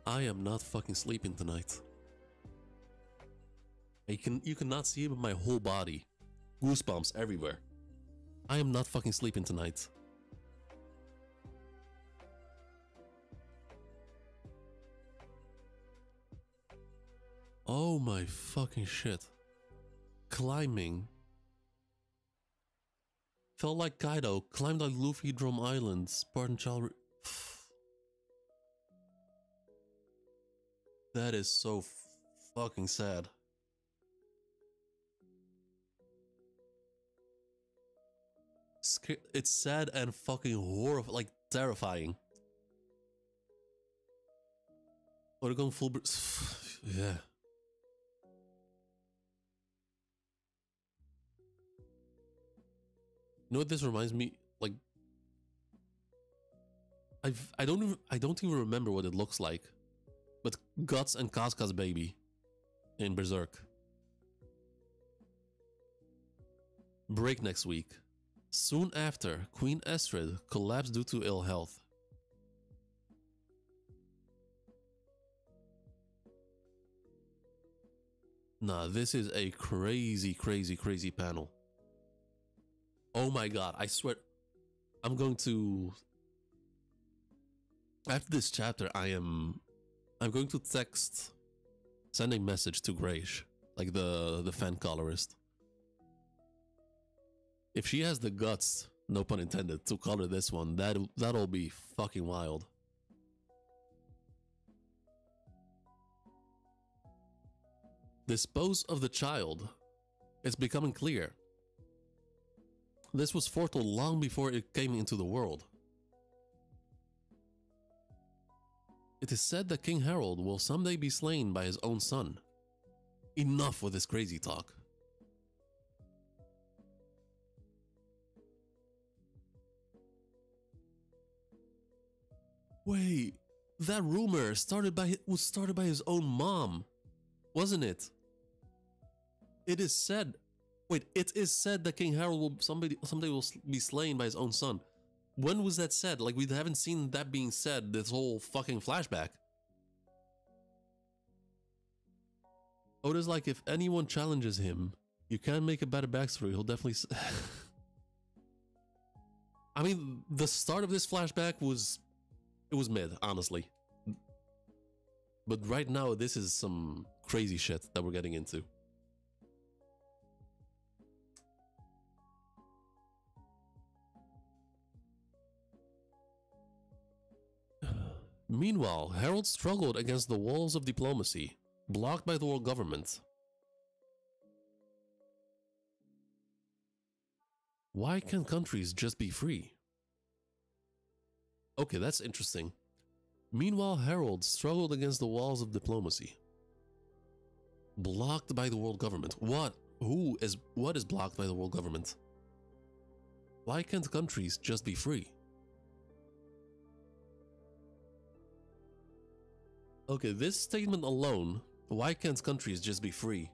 I am not fucking sleeping tonight. You cannot see it, but my whole body. Goosebumps everywhere. I am not fucking sleeping tonight. Oh my fucking shit. Climbing. Felt like Kaido, climbed on Luffy Drum Island, Spartan Child. That is so fucking sad. It's sad and fucking horrifying, like terrifying. Or going full. Yeah. You know what this reminds me? Like, I don't even remember what it looks like. But Guts and Casca's baby in Berserk. Break next week. Soon after, Queen Estrid collapsed due to ill health. Nah, this is a crazy, crazy, crazy panel. Oh my god, I swear. I'm going to... After this chapter, I'm going to send a message to Grace, like the fan colorist. If she has the guts, no pun intended, to color this one, that'll be fucking wild. Dispose of the child. It's becoming clear. This was foretold long before it came into the world. It is said that King Harold will someday be slain by his own son. Enough with this crazy talk. Wait, that rumor was started by his own mom, wasn't it? It is said. Wait, it is said that King Harold will someday will be slain by his own son. When was that said? Like, we haven't seen that being said this whole fucking flashback. Oda's like, if anyone challenges him, you can make a better backstory. He'll definitely. I mean, the start of this flashback was mid, honestly. But right now, this is some crazy shit that we're getting into. Meanwhile, Harold struggled against the walls of diplomacy, blocked by the world government. Why can't countries just be free? Okay, that's interesting. Meanwhile, Harold struggled against the walls of diplomacy, blocked by the world government. What is blocked by the world government? Why can't countries just be free? Okay, this statement alone, why can't countries just be free?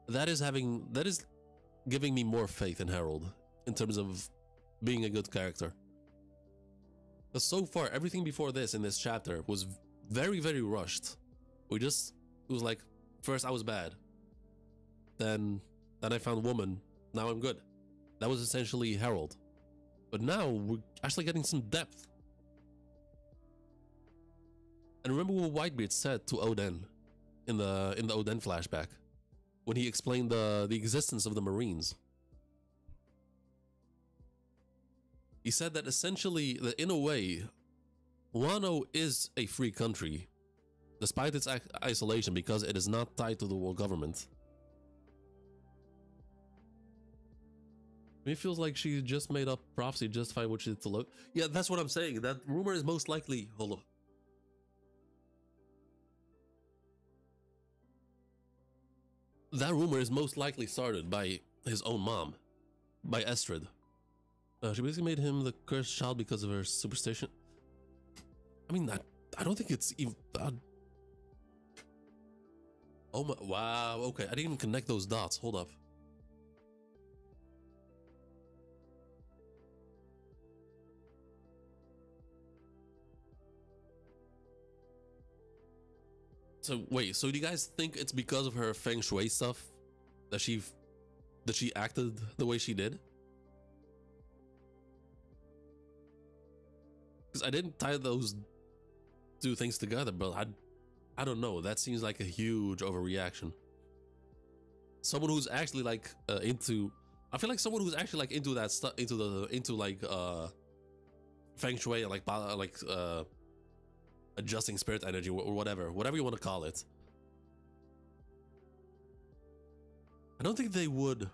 That is giving me more faith in Harold in terms of being a good character. Because so far, everything before this in this chapter was very, very rushed. It was like, first I was bad. Then I found woman. Now I'm good. That was essentially Harold. But now we're actually getting some depth. And remember what Whitebeard said to Oden in the Oden flashback when he explained the existence of the Marines. He said that essentially, that in a way, Wano is a free country, despite its isolation, because it is not tied to the world government. It feels like she just made up prophecy to justify what she did to Loki. Yeah, that's what I'm saying. That rumor is most likely... Hold on. That rumor is most likely started by his own mom, by Estrid. She basically made him the cursed child because of her superstition. I mean, I don't think it's even... Oh my... Wow, okay. I didn't even connect those dots. Hold up. So wait, so do you guys think it's because of her feng shui stuff that she acted the way she did? Because I didn't tie those two things together, but I don't know. That seems like a huge overreaction. Someone who's actually like into, I feel like someone who's actually like into that stuff, into like feng shui and like adjusting spirit energy or whatever you want to call it. I don't think they would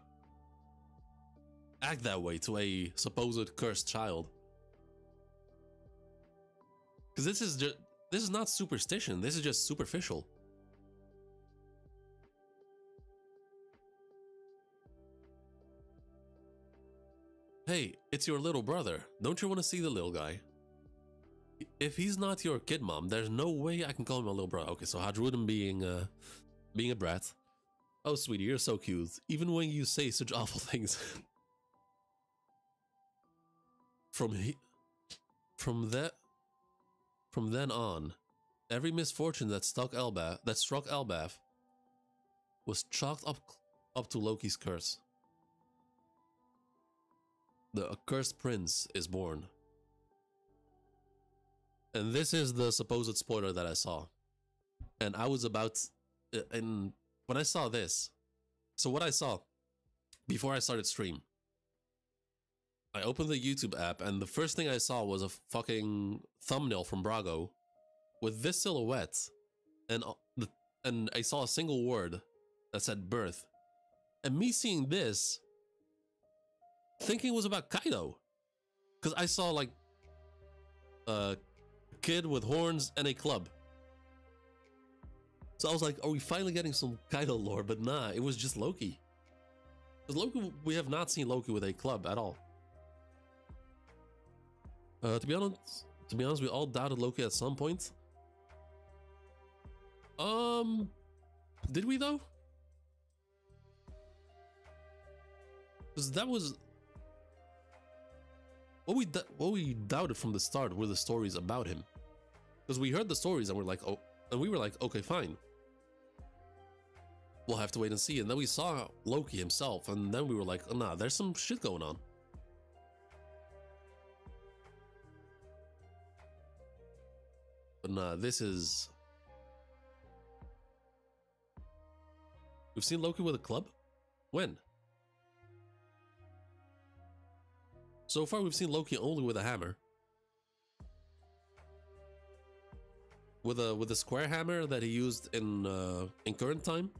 act that way to a supposed cursed child. Because this is not superstition, this is just superficial. Hey, it's your little brother. Don't you want to see the little guy? If he's not your kid, mom, there's no way I can call him a little brother. Okay, so Hadrudin being a brat. Oh, sweetie, you're so cute. Even when you say such awful things. From then on, every misfortune that struck elbaf was chalked up to Loki's curse. The accursed prince is born. And this is the supposed spoiler that I saw. And I was about... And when I saw this... So what I saw before I started stream, I opened the YouTube app and the first thing I saw was a fucking thumbnail from Brago with this silhouette. And I saw a single word that said birth. And me seeing this, thinking it was about Kaido. Because I saw like... kid with horns and a club. So I was like, are we finally getting some Kaido lore? But nah, it was just Loki. Because Loki, we have not seen Loki with a club at all. To be honest, we all doubted Loki at some point. Did we though? Because that was what we doubted from the start were the stories about him. Because we heard the stories and we were like, okay, fine. We'll have to wait and see. And then we saw Loki himself, and then we were like, oh, nah, there's some shit going on. But nah, this is... We've seen Loki with a club? When? So far, we've seen Loki only with a hammer. With a square hammer that he used in current time,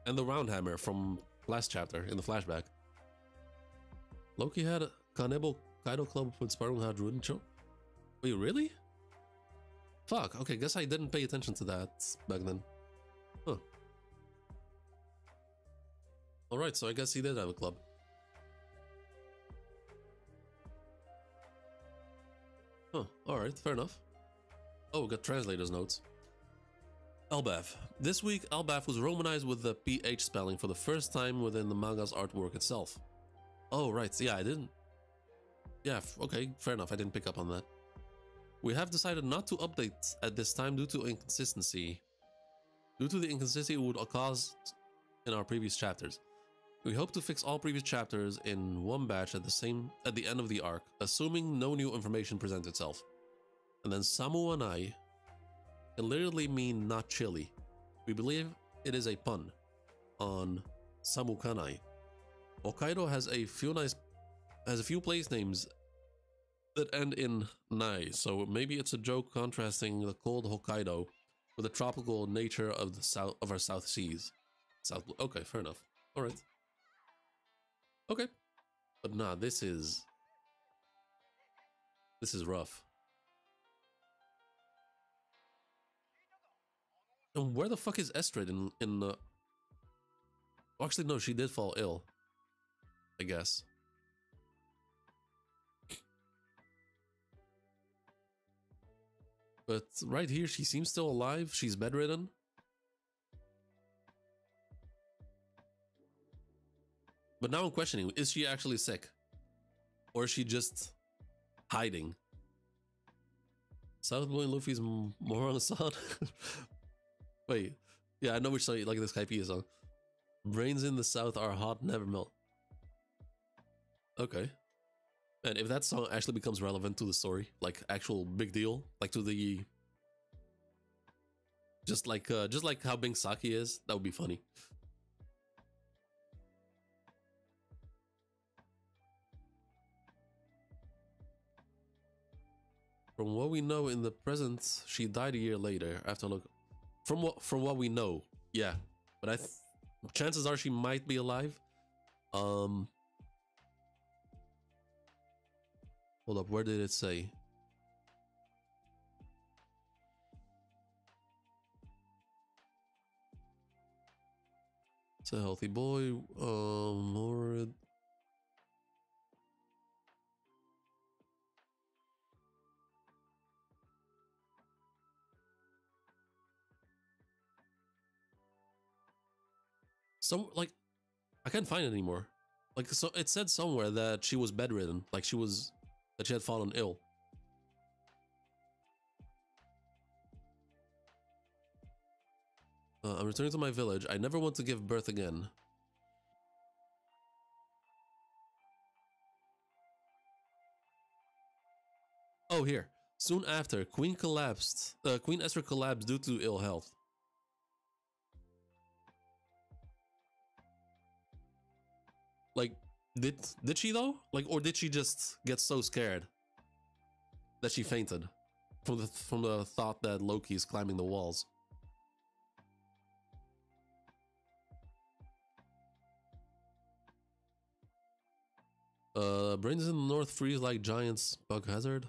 and the round hammer from last chapter in the flashback. Loki had a Kanebo Kaido Club with Sparring Hadruincho. Wait, really? Fuck, okay, guess I didn't pay attention to that back then. Huh. Alright, so I guess he did have a club. Huh, alright, fair enough. Oh, we got translator's notes. Elbaf. This week, elbaf was romanized with the PH spelling for the first time within the manga's artwork itself. Oh, right, yeah, I didn't... Yeah, okay, fair enough, I didn't pick up on that. We have decided not to update at this time due to inconsistency. Due to the inconsistency it would cause in our previous chapters. We hope to fix all previous chapters in one batch at the end of the arc, assuming no new information presents itself. And then Samu and I can literally mean not chili. We believe it is a pun on Samu Kanai. Hokkaido has a few place names that end in nai, so maybe it's a joke contrasting the cold Hokkaido with the tropical nature of our South Seas. Okay, fair enough. All right. Okay, but nah, this is rough. And where the fuck is Estrid in the... Oh, actually, no, she did fall ill, I guess. But right here, she seems still alive. She's bedridden. But now I'm questioning, is she actually sick? Or is she just hiding? South Blue and Luffy's more on the side. Wait, yeah, I know which song, like this Skypiea song. Brains in the South are hot, never melt. Okay. And if that song actually becomes relevant to the story, like actual big deal, like to the... Just like how Bing Saki is, that would be funny. From what we know in the present, she died a year later after look. From what we know, yeah, but chances are she might be alive. Hold up, where did it say? It's a healthy boy. More. Like, I can't find it anymore. Like, so it said somewhere that she was bedridden, like that she had fallen ill. I'm returning to my village. I never want to give birth again. Oh, here. Soon after, Queen Esther collapsed due to ill health. Like, did she though? Like, or did she just get so scared that she fainted from the thought that Loki is climbing the walls? Brains in the north freeze like giants. Bug hazard.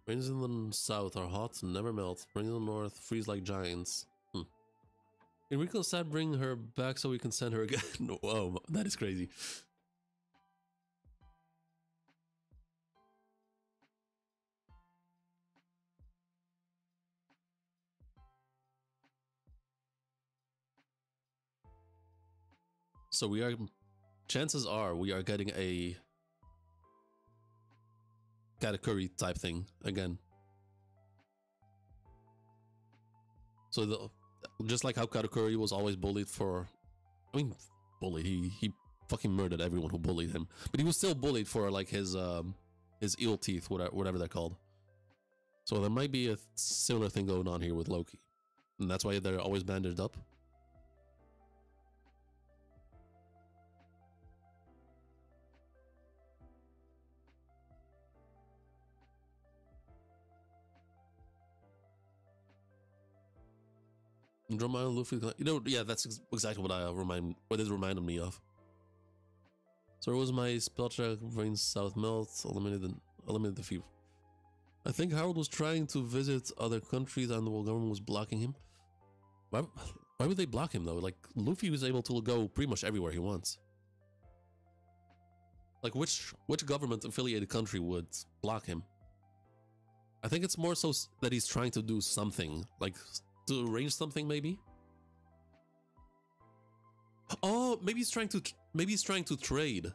Brains in the south are hot and never melt. Brains in the north freeze like giants. Enrico said bring her back so we can send her again. Whoa, that is crazy. So chances are we are getting a Katakuri type thing again. So just like how Katakuri was always bullied for, I mean, bullied. He fucking murdered everyone who bullied him, but he was still bullied for like his eel teeth, whatever they're called. So there might be a similar thing going on here with Loki, and that's why they're always bandaged up. Drum Island, Luffy. You know, yeah, that's exactly what what it reminded me of. So it was my spell check, brain south melt, eliminated the fever. I think Harold was trying to visit other countries and the world government was blocking him. Why would they block him though? Like, Luffy was able to go pretty much everywhere he wants. Like, which government affiliated country would block him? I think it's more so that he's trying to do something, like to arrange something maybe. Oh, maybe he's trying to trade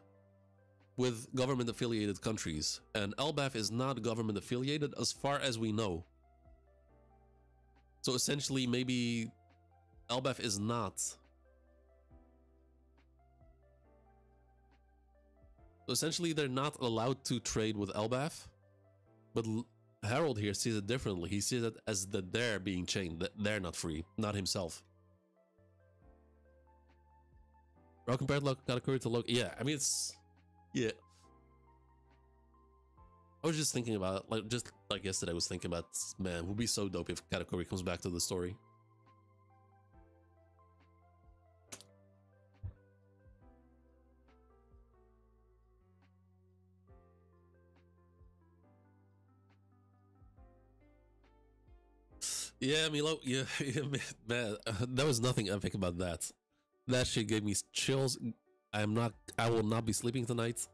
with government affiliated countries, and elbaf is not government affiliated as far as we know. So essentially maybe elbaf is not. So essentially they're not allowed to trade with elbaf, but Harold here sees it differently. He sees it as that they're being chained, that they're not free, not himself. Bro, compared Katakuri to Loki. Yeah, I mean, it's... Yeah. I was just thinking about, just like yesterday, I was thinking about, man, it would be so dope if Katakuri comes back to the story. Yeah, Milo, yeah, man, there was nothing epic about that. That shit gave me chills. I will not be sleeping tonight.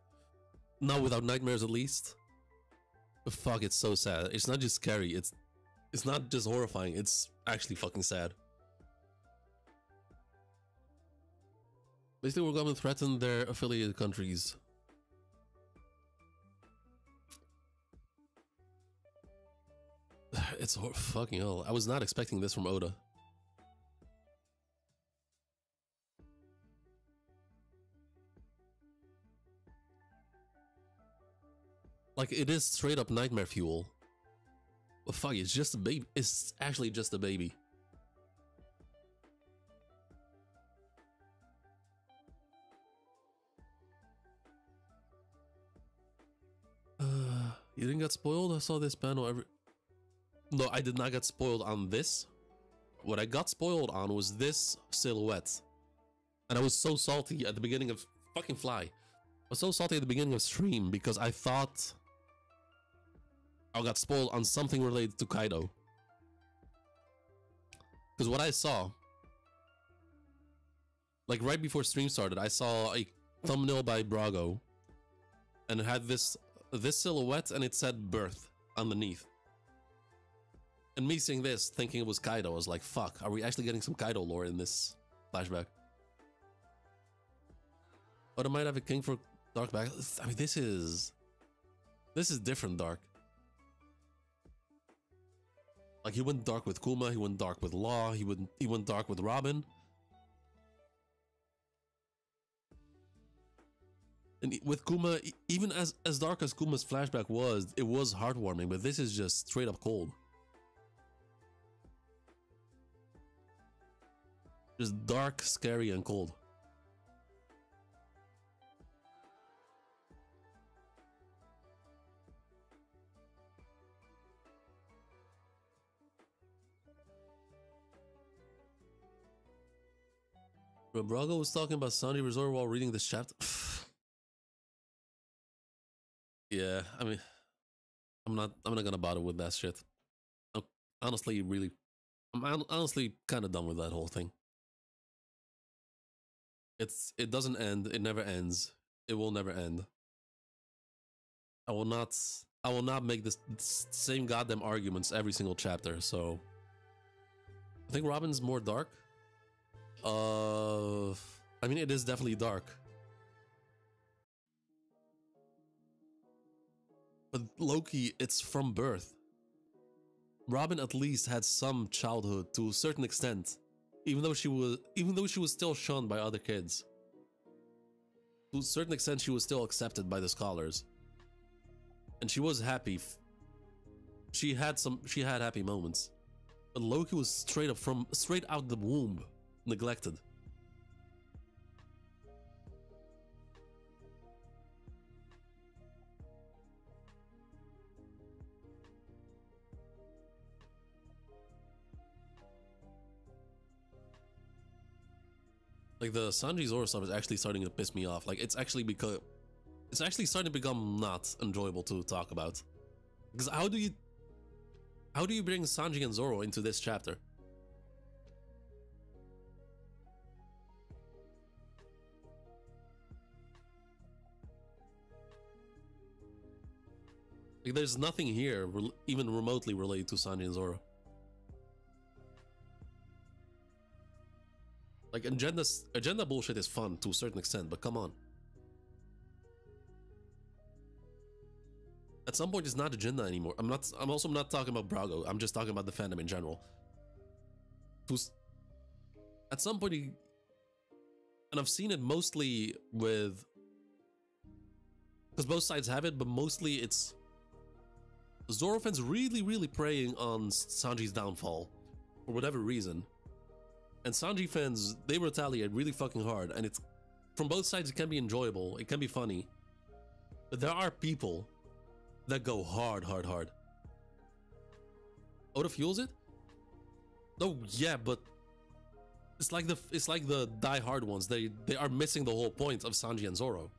Not without nightmares, at least. Fuck, it's so sad. It's not just scary. It's not just horrifying. It's actually fucking sad. Basically, we're going to threaten their affiliated countries. It's fucking hell. I was not expecting this from Oda. Like, it is straight up nightmare fuel. Well, fuck, it's just a baby. It's actually just a baby. You didn't get spoiled? I saw this panel every... No, I did not get spoiled on this. What I got spoiled on was this silhouette. And I was so salty at the beginning of... Fucking fly. I was so salty at the beginning of stream because I thought I got spoiled on something related to Kaido. Because what I saw... Like, right before stream started, I saw a thumbnail by Brago. And it had this silhouette and it said birth underneath. And me seeing this, thinking it was Kaido, I was like, fuck, are we actually getting some Kaido lore in this flashback? But I might have a king for dark back. I mean, this is different dark. Like, he went dark with Kuma, he went dark with Law, he went dark with Robin. And with Kuma, even as dark as Kuma's flashback was, it was heartwarming, but this is just straight up cold. Just dark, scary, and cold. When Brago was talking about Sunny Resort while reading this chapter. Yeah, I mean, I'm not gonna bother with that shit. I'm honestly kind of done with that whole thing. It doesn't end. It never ends. It will never end. I will not make this same goddamn arguments every single chapter. So I think Robin's more dark. I mean, it is definitely dark. But Loki, it's from birth. Robin at least had some childhood to a certain extent, even though she was still shunned by other kids. To a certain extent, she was still accepted by the scholars, and she was happy. She had happy moments, but Loki was straight out the womb, neglected. Like the Sanji Zoro stuff is actually starting to piss me off. Like it's actually starting to become not enjoyable to talk about. Because how do you bring Sanji and Zoro into this chapter? Like there's nothing here even remotely related to Sanji and Zoro. Like agenda bullshit is fun to a certain extent, but come on. At some point it's not agenda anymore. I'm also not talking about Brago. I'm just talking about the fandom in general. At some point, and I've seen it mostly with, because both sides have it, but mostly it's Zoro fans really preying on Sanji's downfall for whatever reason. And Sanji fans, they retaliate really fucking hard, and it's from both sides. It can be enjoyable, it can be funny, but there are people that go hard. Oda fuels it? Oh yeah, but it's like the die-hard ones. They are missing the whole point of Sanji and Zoro.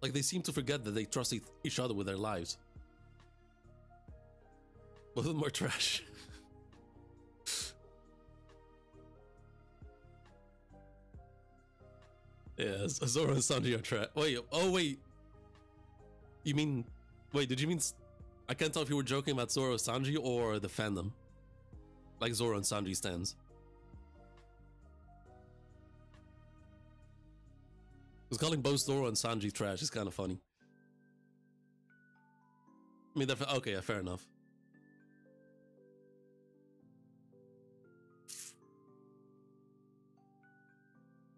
Like they seem to forget that they trust each other with their lives. Both of them are trash. Yeah, Zoro and Sanji are trash. Wait, oh wait. You mean, wait, did you mean, I can't tell if you were joking about Zoro and Sanji or the fandom. Like Zoro and Sanji stands. Because calling both Zoro and Sanji trash is kind of funny. I mean, okay, yeah, fair enough.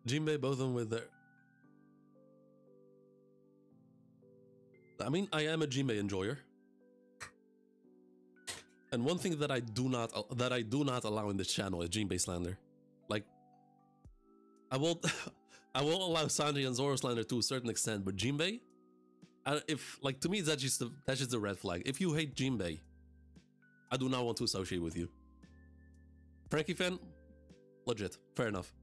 Jinbei, both of them with their... I mean, I am a Jinbei enjoyer. And one thing that I do not allow in this channel is Jinbei slander. Like, I won't allow Sanji and Zoro slander to a certain extent, but Jinbei, if like to me that's just a red flag. If you hate Jinbei, I do not want to associate with you. Frankie fan, legit, fair enough.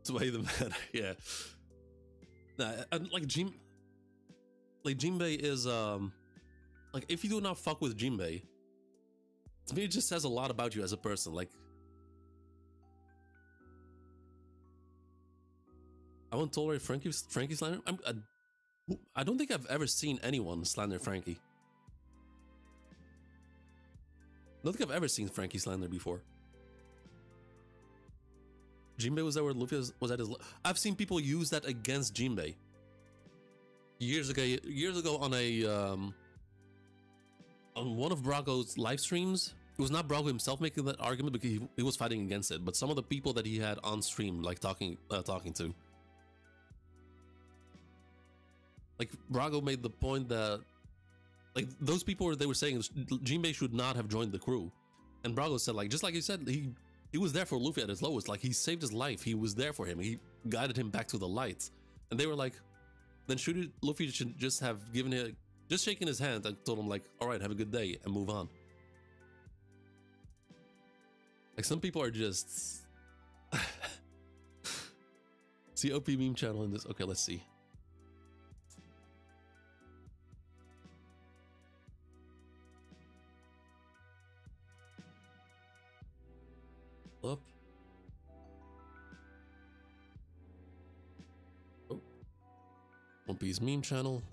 Sway the man, yeah. Nah, and like Jinbei is like if you do not fuck with Jinbei, to me it just says a lot about you as a person. Like I won't tolerate Frankie slander. I don't think I've ever seen anyone slander Frankie. I don't think I've ever seen Frankie slander before. Jinbei was there where Luffy was at his... I've seen people use that against Jinbei. Years ago on a... on one of Brago's live streams. It was not Brago himself making that argument because he was fighting against it, but some of the people that he had on stream, like talking to. Like, Brago made the point that... Like, those people, they were saying Jinbei should not have joined the crew. And Brago said, like, just like you said, he was there for Luffy at his lowest. Like, he saved his life. He was there for him. He guided him back to the light. And they were like, then Luffy should just have given it, just shaking his hand and told him like, all right, have a good day and move on. Like, some people are just... See OP meme channel in this. Okay, let's see. Up. Oh. One Piece meme channel.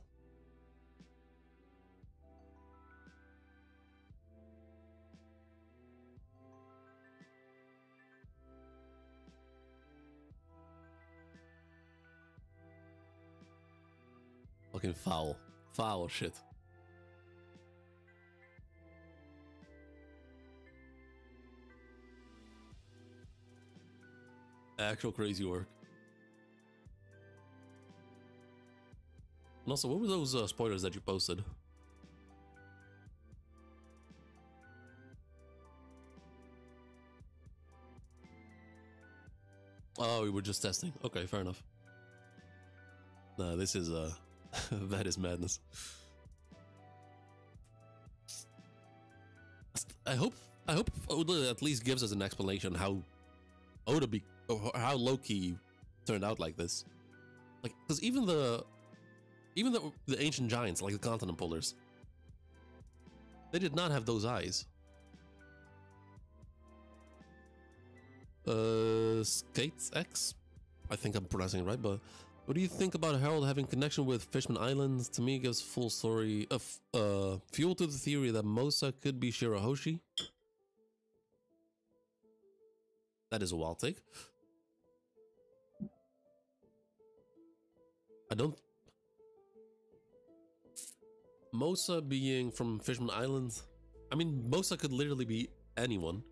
Fucking foul shit. Actual crazy work. And also, what were those spoilers that you posted? Oh, we were just testing. Okay, fair enough. Nah, this is that is madness. I hope Oda at least gives us an explanation how how Loki turned out like this. Like, because even the ancient giants, like the continent pullers, they did not have those eyes. Skates X, I think I'm pronouncing it right, but what do you think about Harold having connection with Fishman Island? To me, it gives full story of fuel to the theory that Mosa could be Shirahoshi. That is a wild take. I don't. Mosa being from Fishman Island. I mean, Mosa could literally be anyone.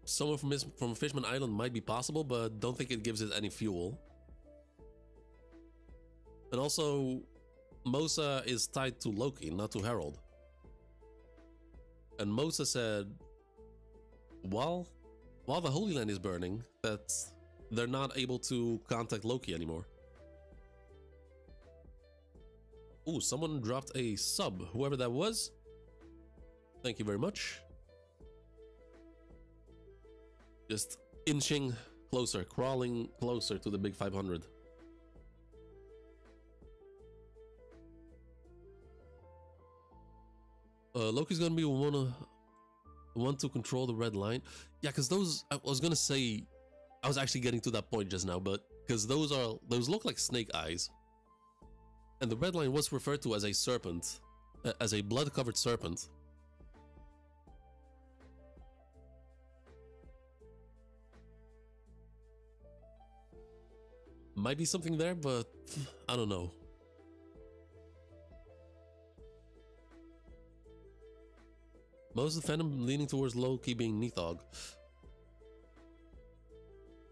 Someone from Fishman Island might be possible, but don't think it gives it any fuel. And also, Mosa is tied to Loki, not to Harold. And Mosa said, while the Holy Land is burning, that they're not able to contact Loki anymore. Ooh, someone dropped a sub, whoever that was. Thank you very much. Just inching closer, crawling closer to the big 500. Loki's gonna be one to control the red line. Yeah, because those, I was gonna say, I was actually getting to that point just now, but because those look like snake eyes. And the red line was referred to as a serpent, as a blood-covered serpent. Might be something there, but I don't know. Most of the fandom leaning towards Loki being Nithog.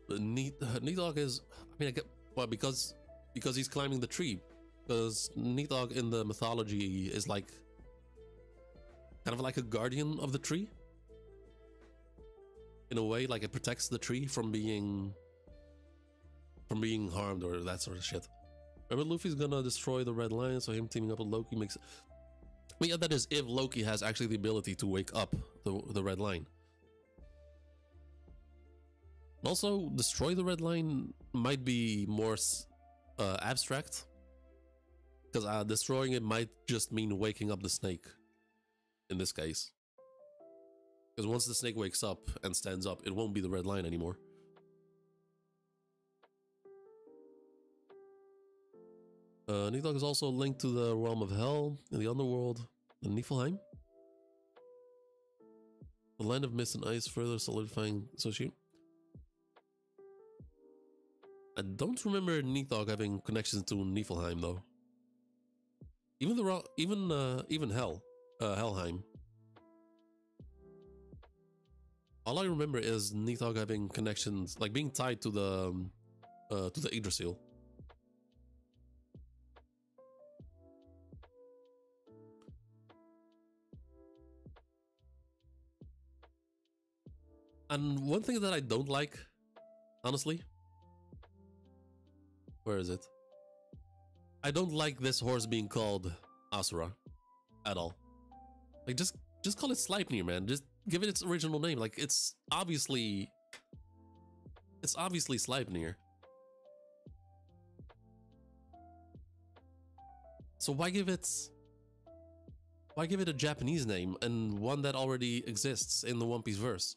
Nithog is, I mean, I get, well, because he's climbing the tree. Because Nithog in the mythology is like kind of like a guardian of the tree. In a way, like it protects the tree from being harmed or that sort of shit. Remember, Luffy's gonna destroy the red line, so him teaming up with Loki makes. But yeah, that is if Loki has actually the ability to wake up the red line. Also, destroy the red line might be more abstract, because destroying it might just mean waking up the snake. In this case, because once the snake wakes up and stands up, it won't be the red line anymore. Nithog is also linked to the realm of hell in the underworld in Niflheim. The land of mist and ice further solidifying association. I don't remember Nithog having connections to Niflheim though. Even hell, Helheim. All I remember is Nithog having connections, like being tied to the Yggdrasil. And one thing that I don't like, honestly, where is it? I don't like this horse being called Asura at all. Like, just call it Sleipnir, man. Just give it its original name. Like, it's obviously Sleipnir. So why give it a Japanese name and one that already exists in the One Piece verse?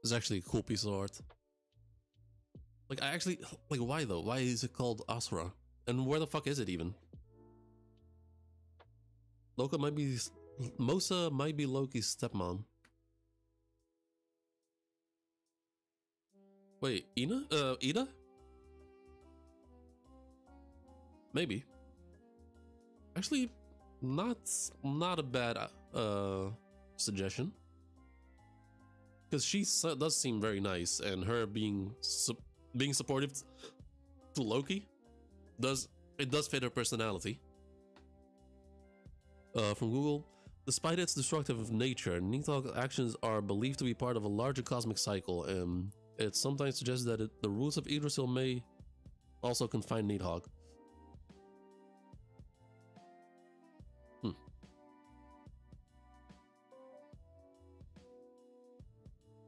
It's actually a cool piece of art. Like, why though? Why is it called Asura? And where the fuck is it even? Mosa might be Loki's stepmom. Wait, Ida? Maybe. Actually, not a bad suggestion. Because she does seem very nice, and her being supportive to Loki does it does fit her personality. From Google, despite its destructive nature, Nidhogg actions are believed to be part of a larger cosmic cycle, and it sometimes suggests that the roots of Yggdrasil may also confine Nidhogg.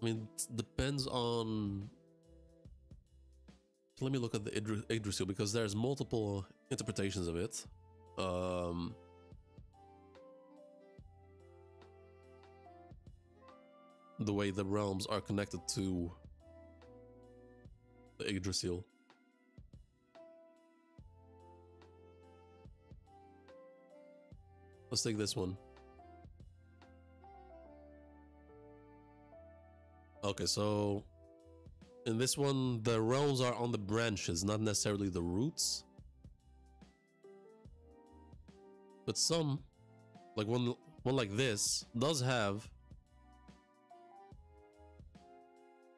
I mean, it depends on... Let me look at the Yggdrasil, because there's multiple interpretations of it. The way the realms are connected to the Yggdrasil. Let's take this one. Okay, so in this one, the realms are on the branches, not necessarily the roots. But some, like one like this, does have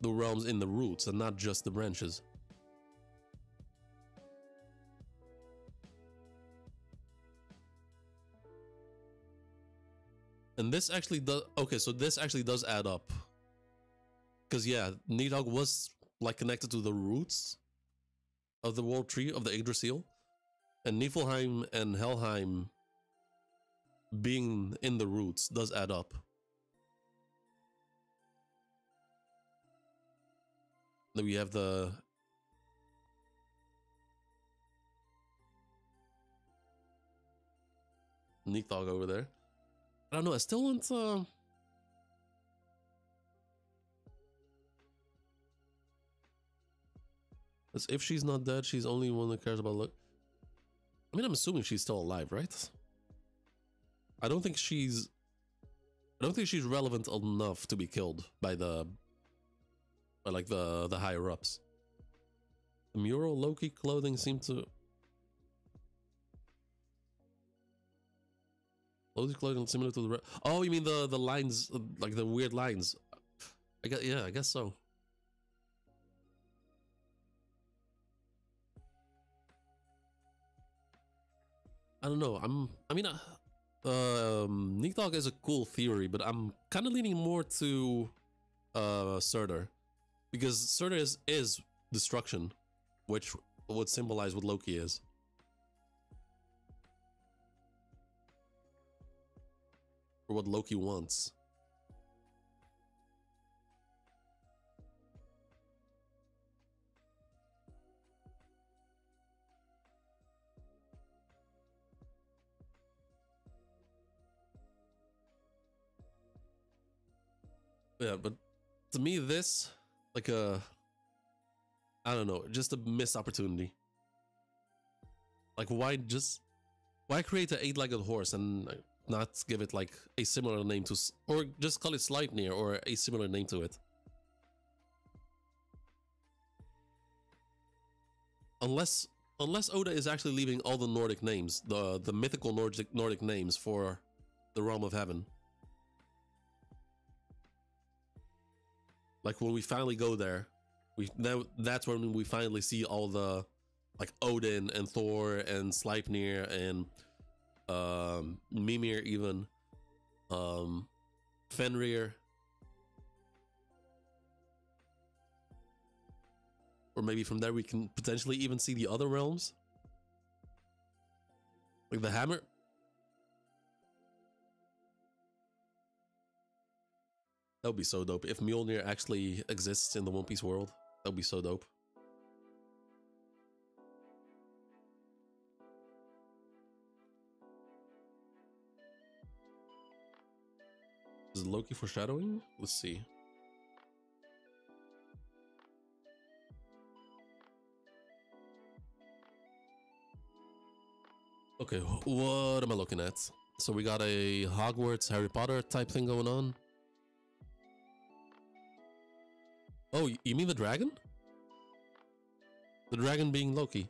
the realms in the roots and not just the branches. And this actually does... Okay, so this actually does add up. Because yeah, Nidhogg was like connected to the roots of the world tree of the Yggdrasil, and Niflheim and Helheim being in the roots does add up. Then we have the Nidhogg over there. I don't know, I still want as if she's not dead, she's only one that cares about luck. I mean, I'm assuming she's still alive, right? I don't think she's relevant enough to be killed by the higher ups. The mural Loki clothing seemed to... Loki's clothing similar to the... Oh, you mean the lines, like the weird lines? I guess so. I don't know. Nidhogg is a cool theory, but I'm kind of leaning more to Surtur, because Surtur is destruction, which would symbolize what Loki is. Or what Loki wants. Yeah, but to me, this, like I don't know, just a missed opportunity. Like, why create an 8-legged horse and not give it like a similar name to, or just call it Sleipnir or a similar name to it? Unless Oda is actually leaving all the Nordic names, the mythical Nordic names for the realm of heaven. Like when we finally go there, that's when we finally see all the, like, Odin and Thor and Sleipnir and Mimir even, Fenrir, or maybe from there we can potentially even see the other realms, like the hammer. That would be so dope if Mjolnir actually exists in the One Piece world. That would be so dope. Is Loki foreshadowing? Let's see. Okay, what am I looking at? So we got a Hogwarts Harry Potter type thing going on. Oh, you mean the dragon? The dragon being Loki,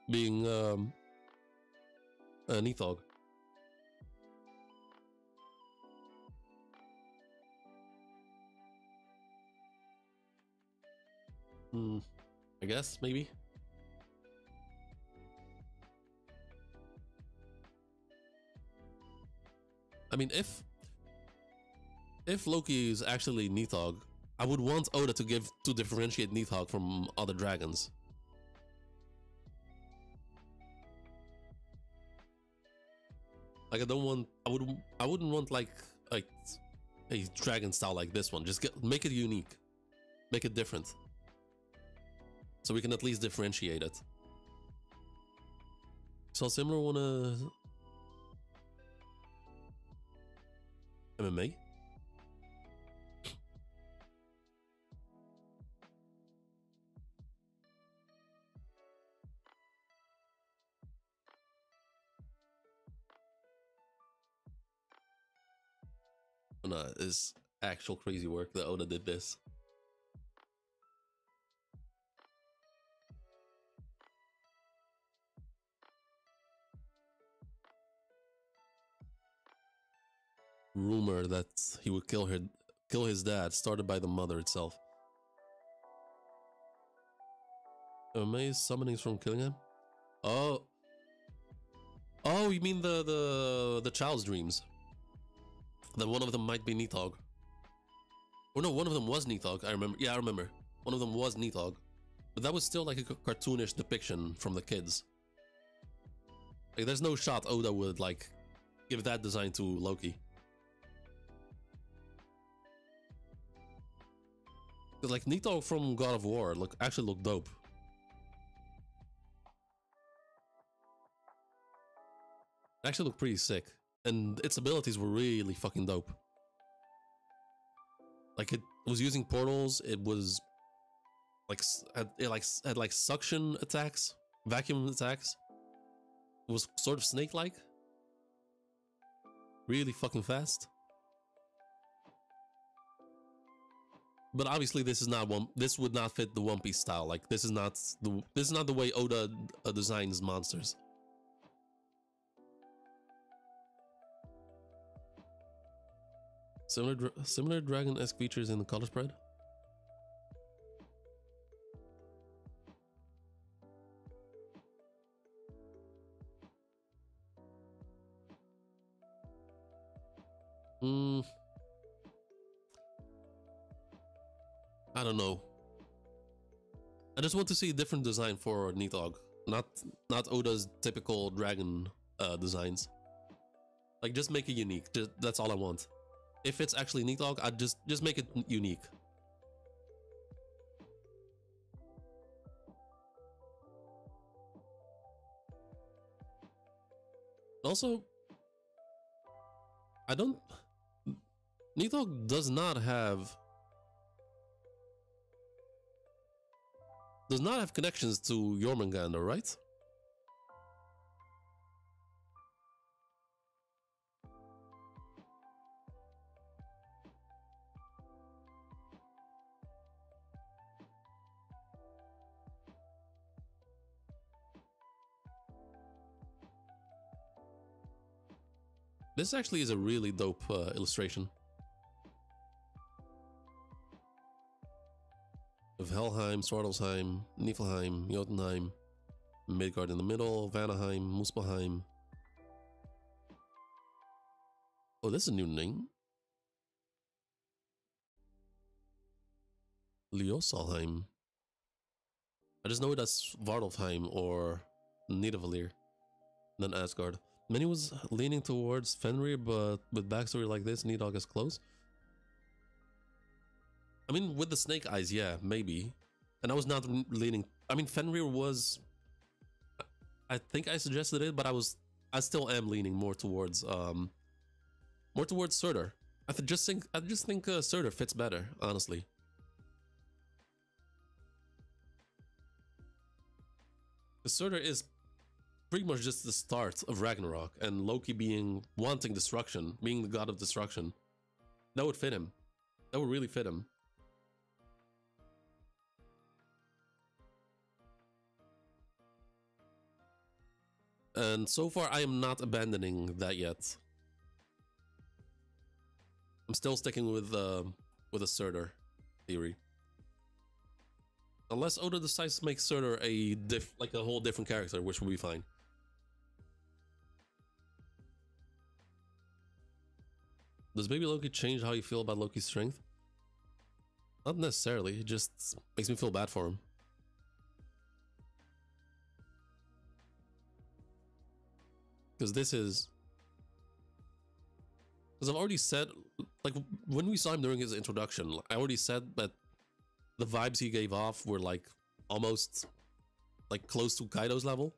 being Nidhogg. I guess maybe. mean, if Loki is actually Nidhogg, I would want Oda to differentiate Nidhogg from other dragons. Like I wouldn't want like a dragon style like this one. Just make it unique, make it different, so we can at least differentiate it. So similar wanna MMA. No, it's actual crazy work that Oda did this. Rumor that he would kill his dad started by the mother itself. Amazed summonings from Killingham? Oh, you mean the child's dreams? That one of them might be Nidhogg. Or no, one of them was Nidhogg. I remember. Yeah, I remember. One of them was Nidhogg, but that was still like a cartoonish depiction from the kids. Like, there's no shot Oda would like give that design to Loki. Because like Nidhogg from God of War actually looked dope. It actually looked pretty sick. And its abilities were really fucking dope. Like, it was using portals. It was like had like suction attacks, vacuum attacks. It was sort of snake-like. Really fucking fast. But obviously, this would not fit the One Piece style. Like, this is not the way Oda designs monsters. Similar dragon-esque features in the color spread. I don't know. I just want to see a different design for Nidhogg, not Oda's typical dragon designs. Like, just make it unique. That's all I want. If it's actually Nidhogg, I'd just make it unique. Also, Nidhogg does not have connections to Jormungandr, right? This actually is a really dope illustration of Helheim, Svartalfheim, Niflheim, Jotunheim, Midgard in the middle, Vanaheim, Muspelheim. Oh, this is a new name. Ljosalheim. I just know it as Svartalfheim or Nidavellir, then Asgard. Many was leaning towards Fenrir, but with backstory like this, Nidhogg is close. I mean, with the snake eyes, yeah, maybe. And I was not leaning. I mean, Fenrir was. I think I suggested it, but I still am leaning more towards Surtur. I just think Surtur fits better, honestly. Because Surtur is pretty much just the start of Ragnarok, and Loki wanting destruction, being the god of destruction. That would fit him. That would really fit him. And so far, I am not abandoning that yet. I'm still sticking with a Surtur theory. Unless Oda decides to make Surtur like a whole different character, which will be fine. Does Baby Loki change how you feel about Loki's strength? Not necessarily, it just makes me feel bad for him. Because this is... Because I've already said, like, when we saw him during his introduction, I already said that the vibes he gave off were, like, almost, like, close to Kaido's level.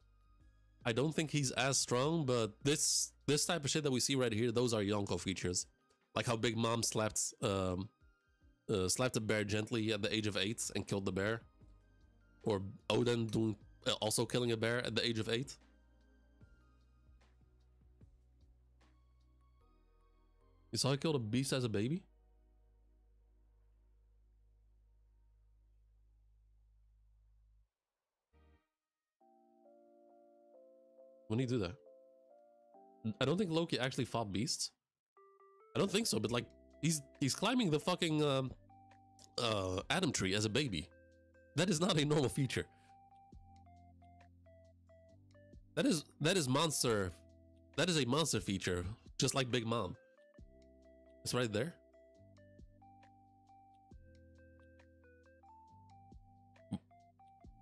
I don't think he's as strong, but this type of shit that we see right here, those are Yonko features. Like how Big Mom slapped a bear gently at the age of 8 and killed the bear. Or Oden also killing a bear at the age of 8. You saw he killed a beast as a baby? When did he do that? I don't think Loki actually fought beasts. I don't think so, but like he's climbing the fucking Adam tree as a baby. That is not a normal feature. That is monster. That is a monster feature, just like Big Mom. It's right there.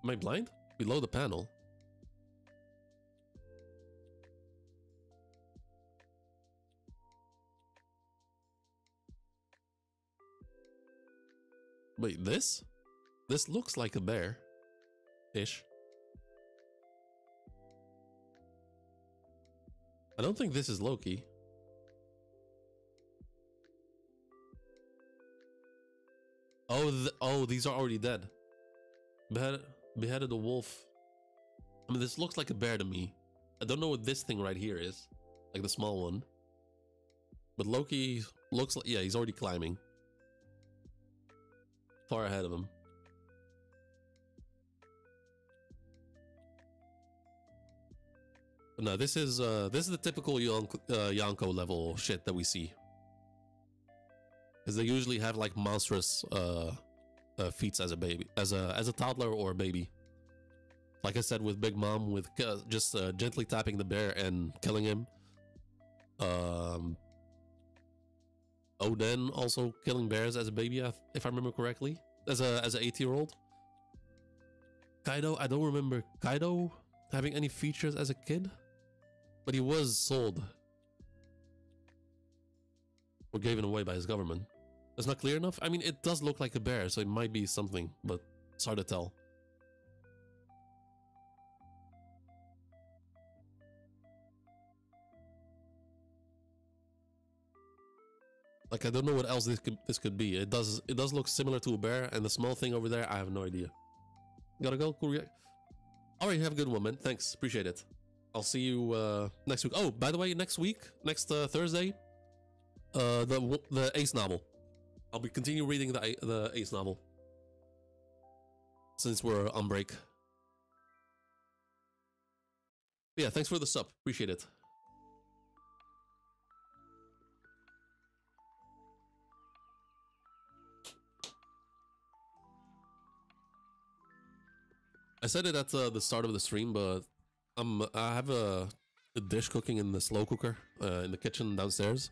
Am I blind? Below the panel. Wait, this? This looks like a bear-ish. I don't think this is Loki. Oh, these are already dead. Beheaded a wolf. I mean, this looks like a bear to me. I don't know what this thing right here is. Like the small one. But Loki looks like... Yeah, he's already climbing. Far ahead of him. But no, this is the typical Yonko level shit that we see. Because they usually have like monstrous feats as a baby, as a toddler or a baby. Like I said with Big Mom, with just gently tapping the bear and killing him. Oden also killing bears as a baby, if I remember correctly, as an 8-year-old. Kaido, I don't remember Kaido having any features as a kid, but he was sold or given away by his government. That's not clear enough. I mean, it does look like a bear, so it might be something, but it's hard to tell. Like, I don't know what else this could be. It does look similar to a bear, and the small thing over there, I have no idea. Gotta go, cool. Alright, have a good one, man. Thanks, appreciate it. I'll see you next week. Oh, by the way, next Thursday, the Ace novel. I'll be continue reading the Ace novel since we're on break. But yeah, thanks for the sub. Appreciate it. I said it at the start of the stream, but I have a dish cooking in the slow cooker in the kitchen downstairs.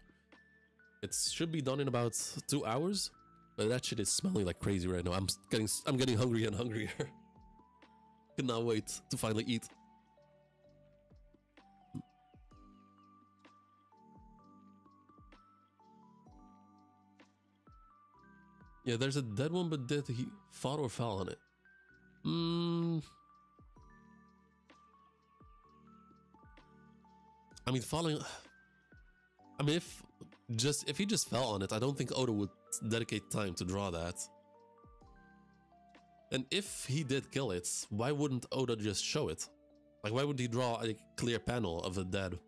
It should be done in about 2 hours, but that shit is smelling like crazy right now. I'm getting hungrier and hungrier. Cannot wait to finally eat. Yeah, there's a dead one, but did he fought or fell on it? I mean, falling. I mean, if he just fell on it, I don't think Oda would dedicate time to draw that. And if he did kill it, why wouldn't Oda just show it? Like, why would he draw a clear panel of a dead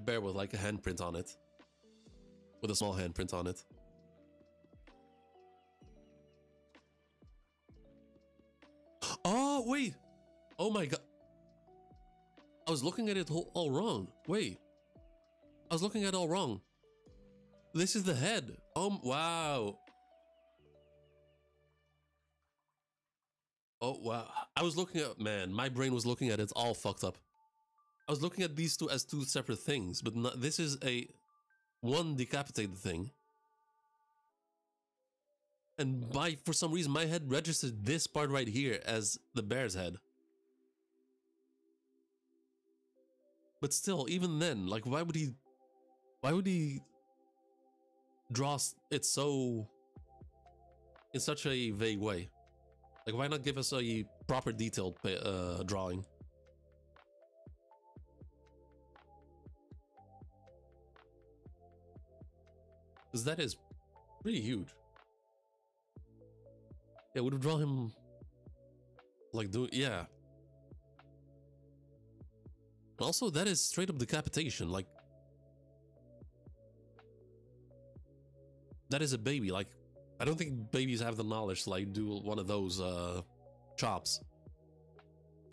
bear with like a handprint on it, with a small handprint on it? Oh, wait. Oh my god. I was looking at it all wrong. Wait. I was looking at it all wrong. This is the head. Wow. Oh, wow. I was looking at... Man, my brain was looking at it all fucked up. I was looking at these two as two separate things, but not, this is a... one decapitated thing. And for some reason, my head registered this part right here as the bear's head. But still, even then, like, why would he draw it so in such a vague way? Like, why not give us a proper detailed drawing? Because that is pretty huge. Yeah, would have drawn him like yeah. Also, that is straight up decapitation. Like, that is a baby. Like, I don't think babies have the knowledge to like do one of those chops.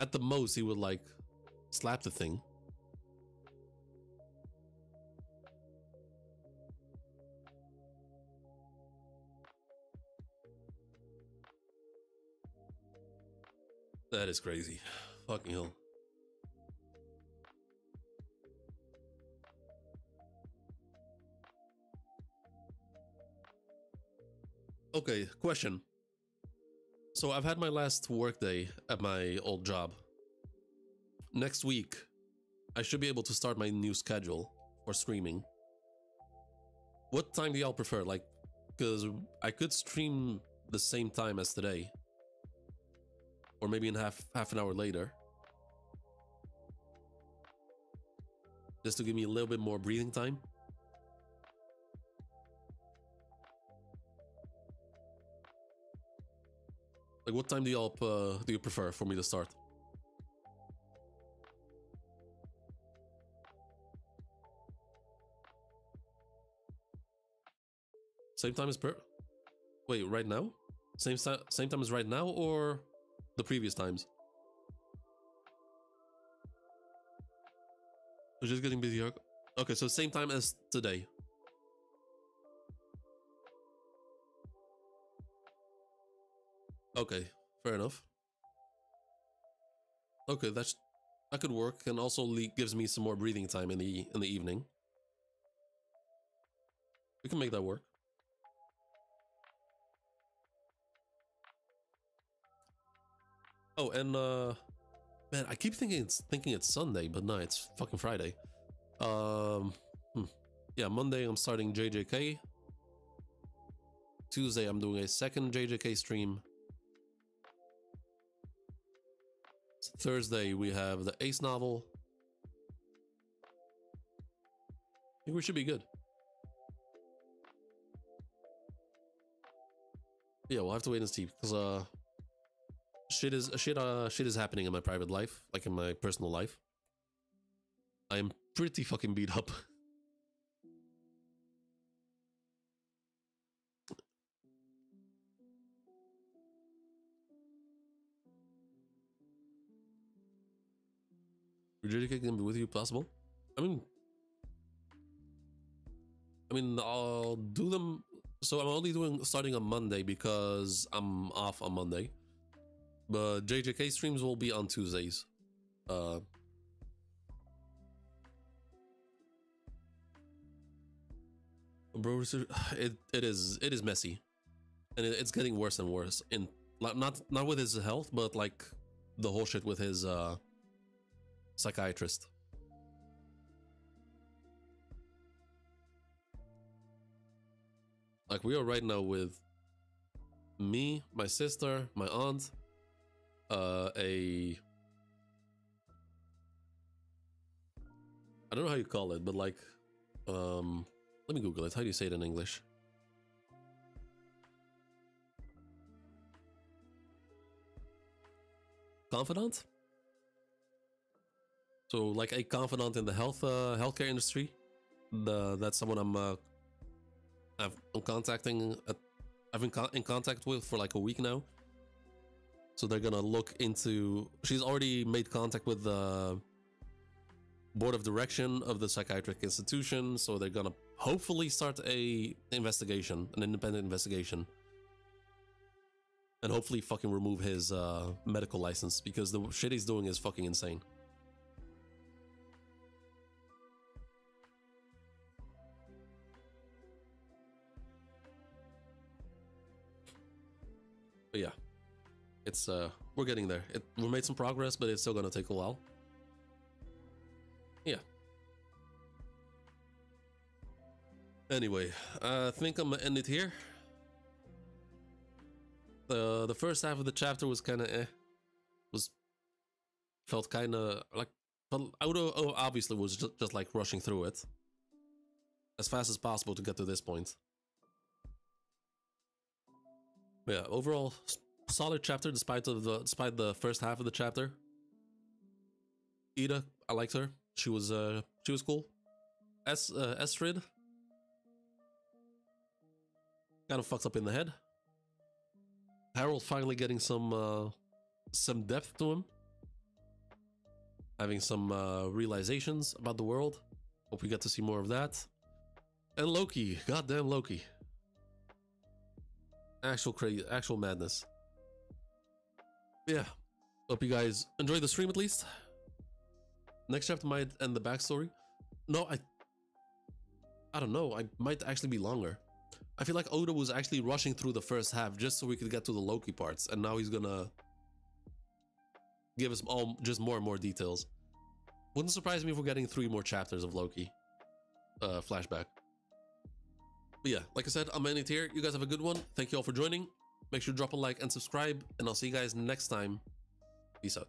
At the most, he would like slap the thing. That is crazy. Fucking hell. Okay, question. So I've had my last work day at my old job. Next week, I should be able to start my new schedule for streaming. What time do y'all prefer? Like, because I could stream the same time as today. Or maybe in half an hour later. Just to give me a little bit more breathing time. Like, what time do y'all do you prefer for me to start? Same time as Wait, right now? Same time as right now, or the previous times? We're just getting busy. Okay, so same time as today. Okay, fair enough. Okay, that could work, and also gives me some more breathing time in the evening. We can make that work. Oh, and man, I keep thinking it's Sunday, but no, it's fucking Friday. Yeah, Monday I'm starting JJK. Tuesday I'm doing a second JJK stream. Thursday we have the Ace novel. I think we should be good. Yeah, we'll have to wait and see, because shit is happening in my private life, like in my personal life. I am pretty fucking beat up. JJK can be with you, possible? I mean, I'll do them. So I'm only starting on Monday because I'm off on Monday. But JJK streams will be on Tuesdays. Bro, it is messy, and it's getting worse and worse. In not with his health, but like the whole shit with his psychiatrist. Like, we are right now with me, my sister, my aunt, I don't know how you call it, but like, let me Google it. How do you say it in English? Confidant? So like a confidant in the healthcare industry. That's someone I'm contacting. I've been in contact with for like a week now. So they're gonna look into. She's already made contact with the board of direction of the psychiatric institution. So they're gonna hopefully start an independent investigation, and hopefully fucking remove his medical license, because the shit he's doing is fucking insane. But yeah, it's we're getting there. We made some progress, but it's still gonna take a while. Yeah. Anyway, I think I'm gonna end it here. The first half of the chapter was kind of felt kind of like, obviously was just like rushing through it as fast as possible to get to this point. But yeah, overall solid chapter despite the first half of the chapter. Ida, I liked her. She was cool. Estrid kind of fucked up in the head. Harold finally getting some depth to him, having some realizations about the world. Hope we get to see more of that. And Loki, goddamn Loki, actual madness. Yeah, hope you guys enjoy the stream at least. Next chapter might end the backstory. No, I don't know. I might actually be longer. I feel like Oda was actually rushing through the first half just so we could get to the Loki parts, and now he's gonna give us all just more and more details. Wouldn't surprise me if we're getting 3 more chapters of Loki flashback. But yeah, like I said, I'm ending it here. You guys have a good one. Thank you all for joining. Make sure to drop a like and subscribe, and I'll see you guys next time. Peace out.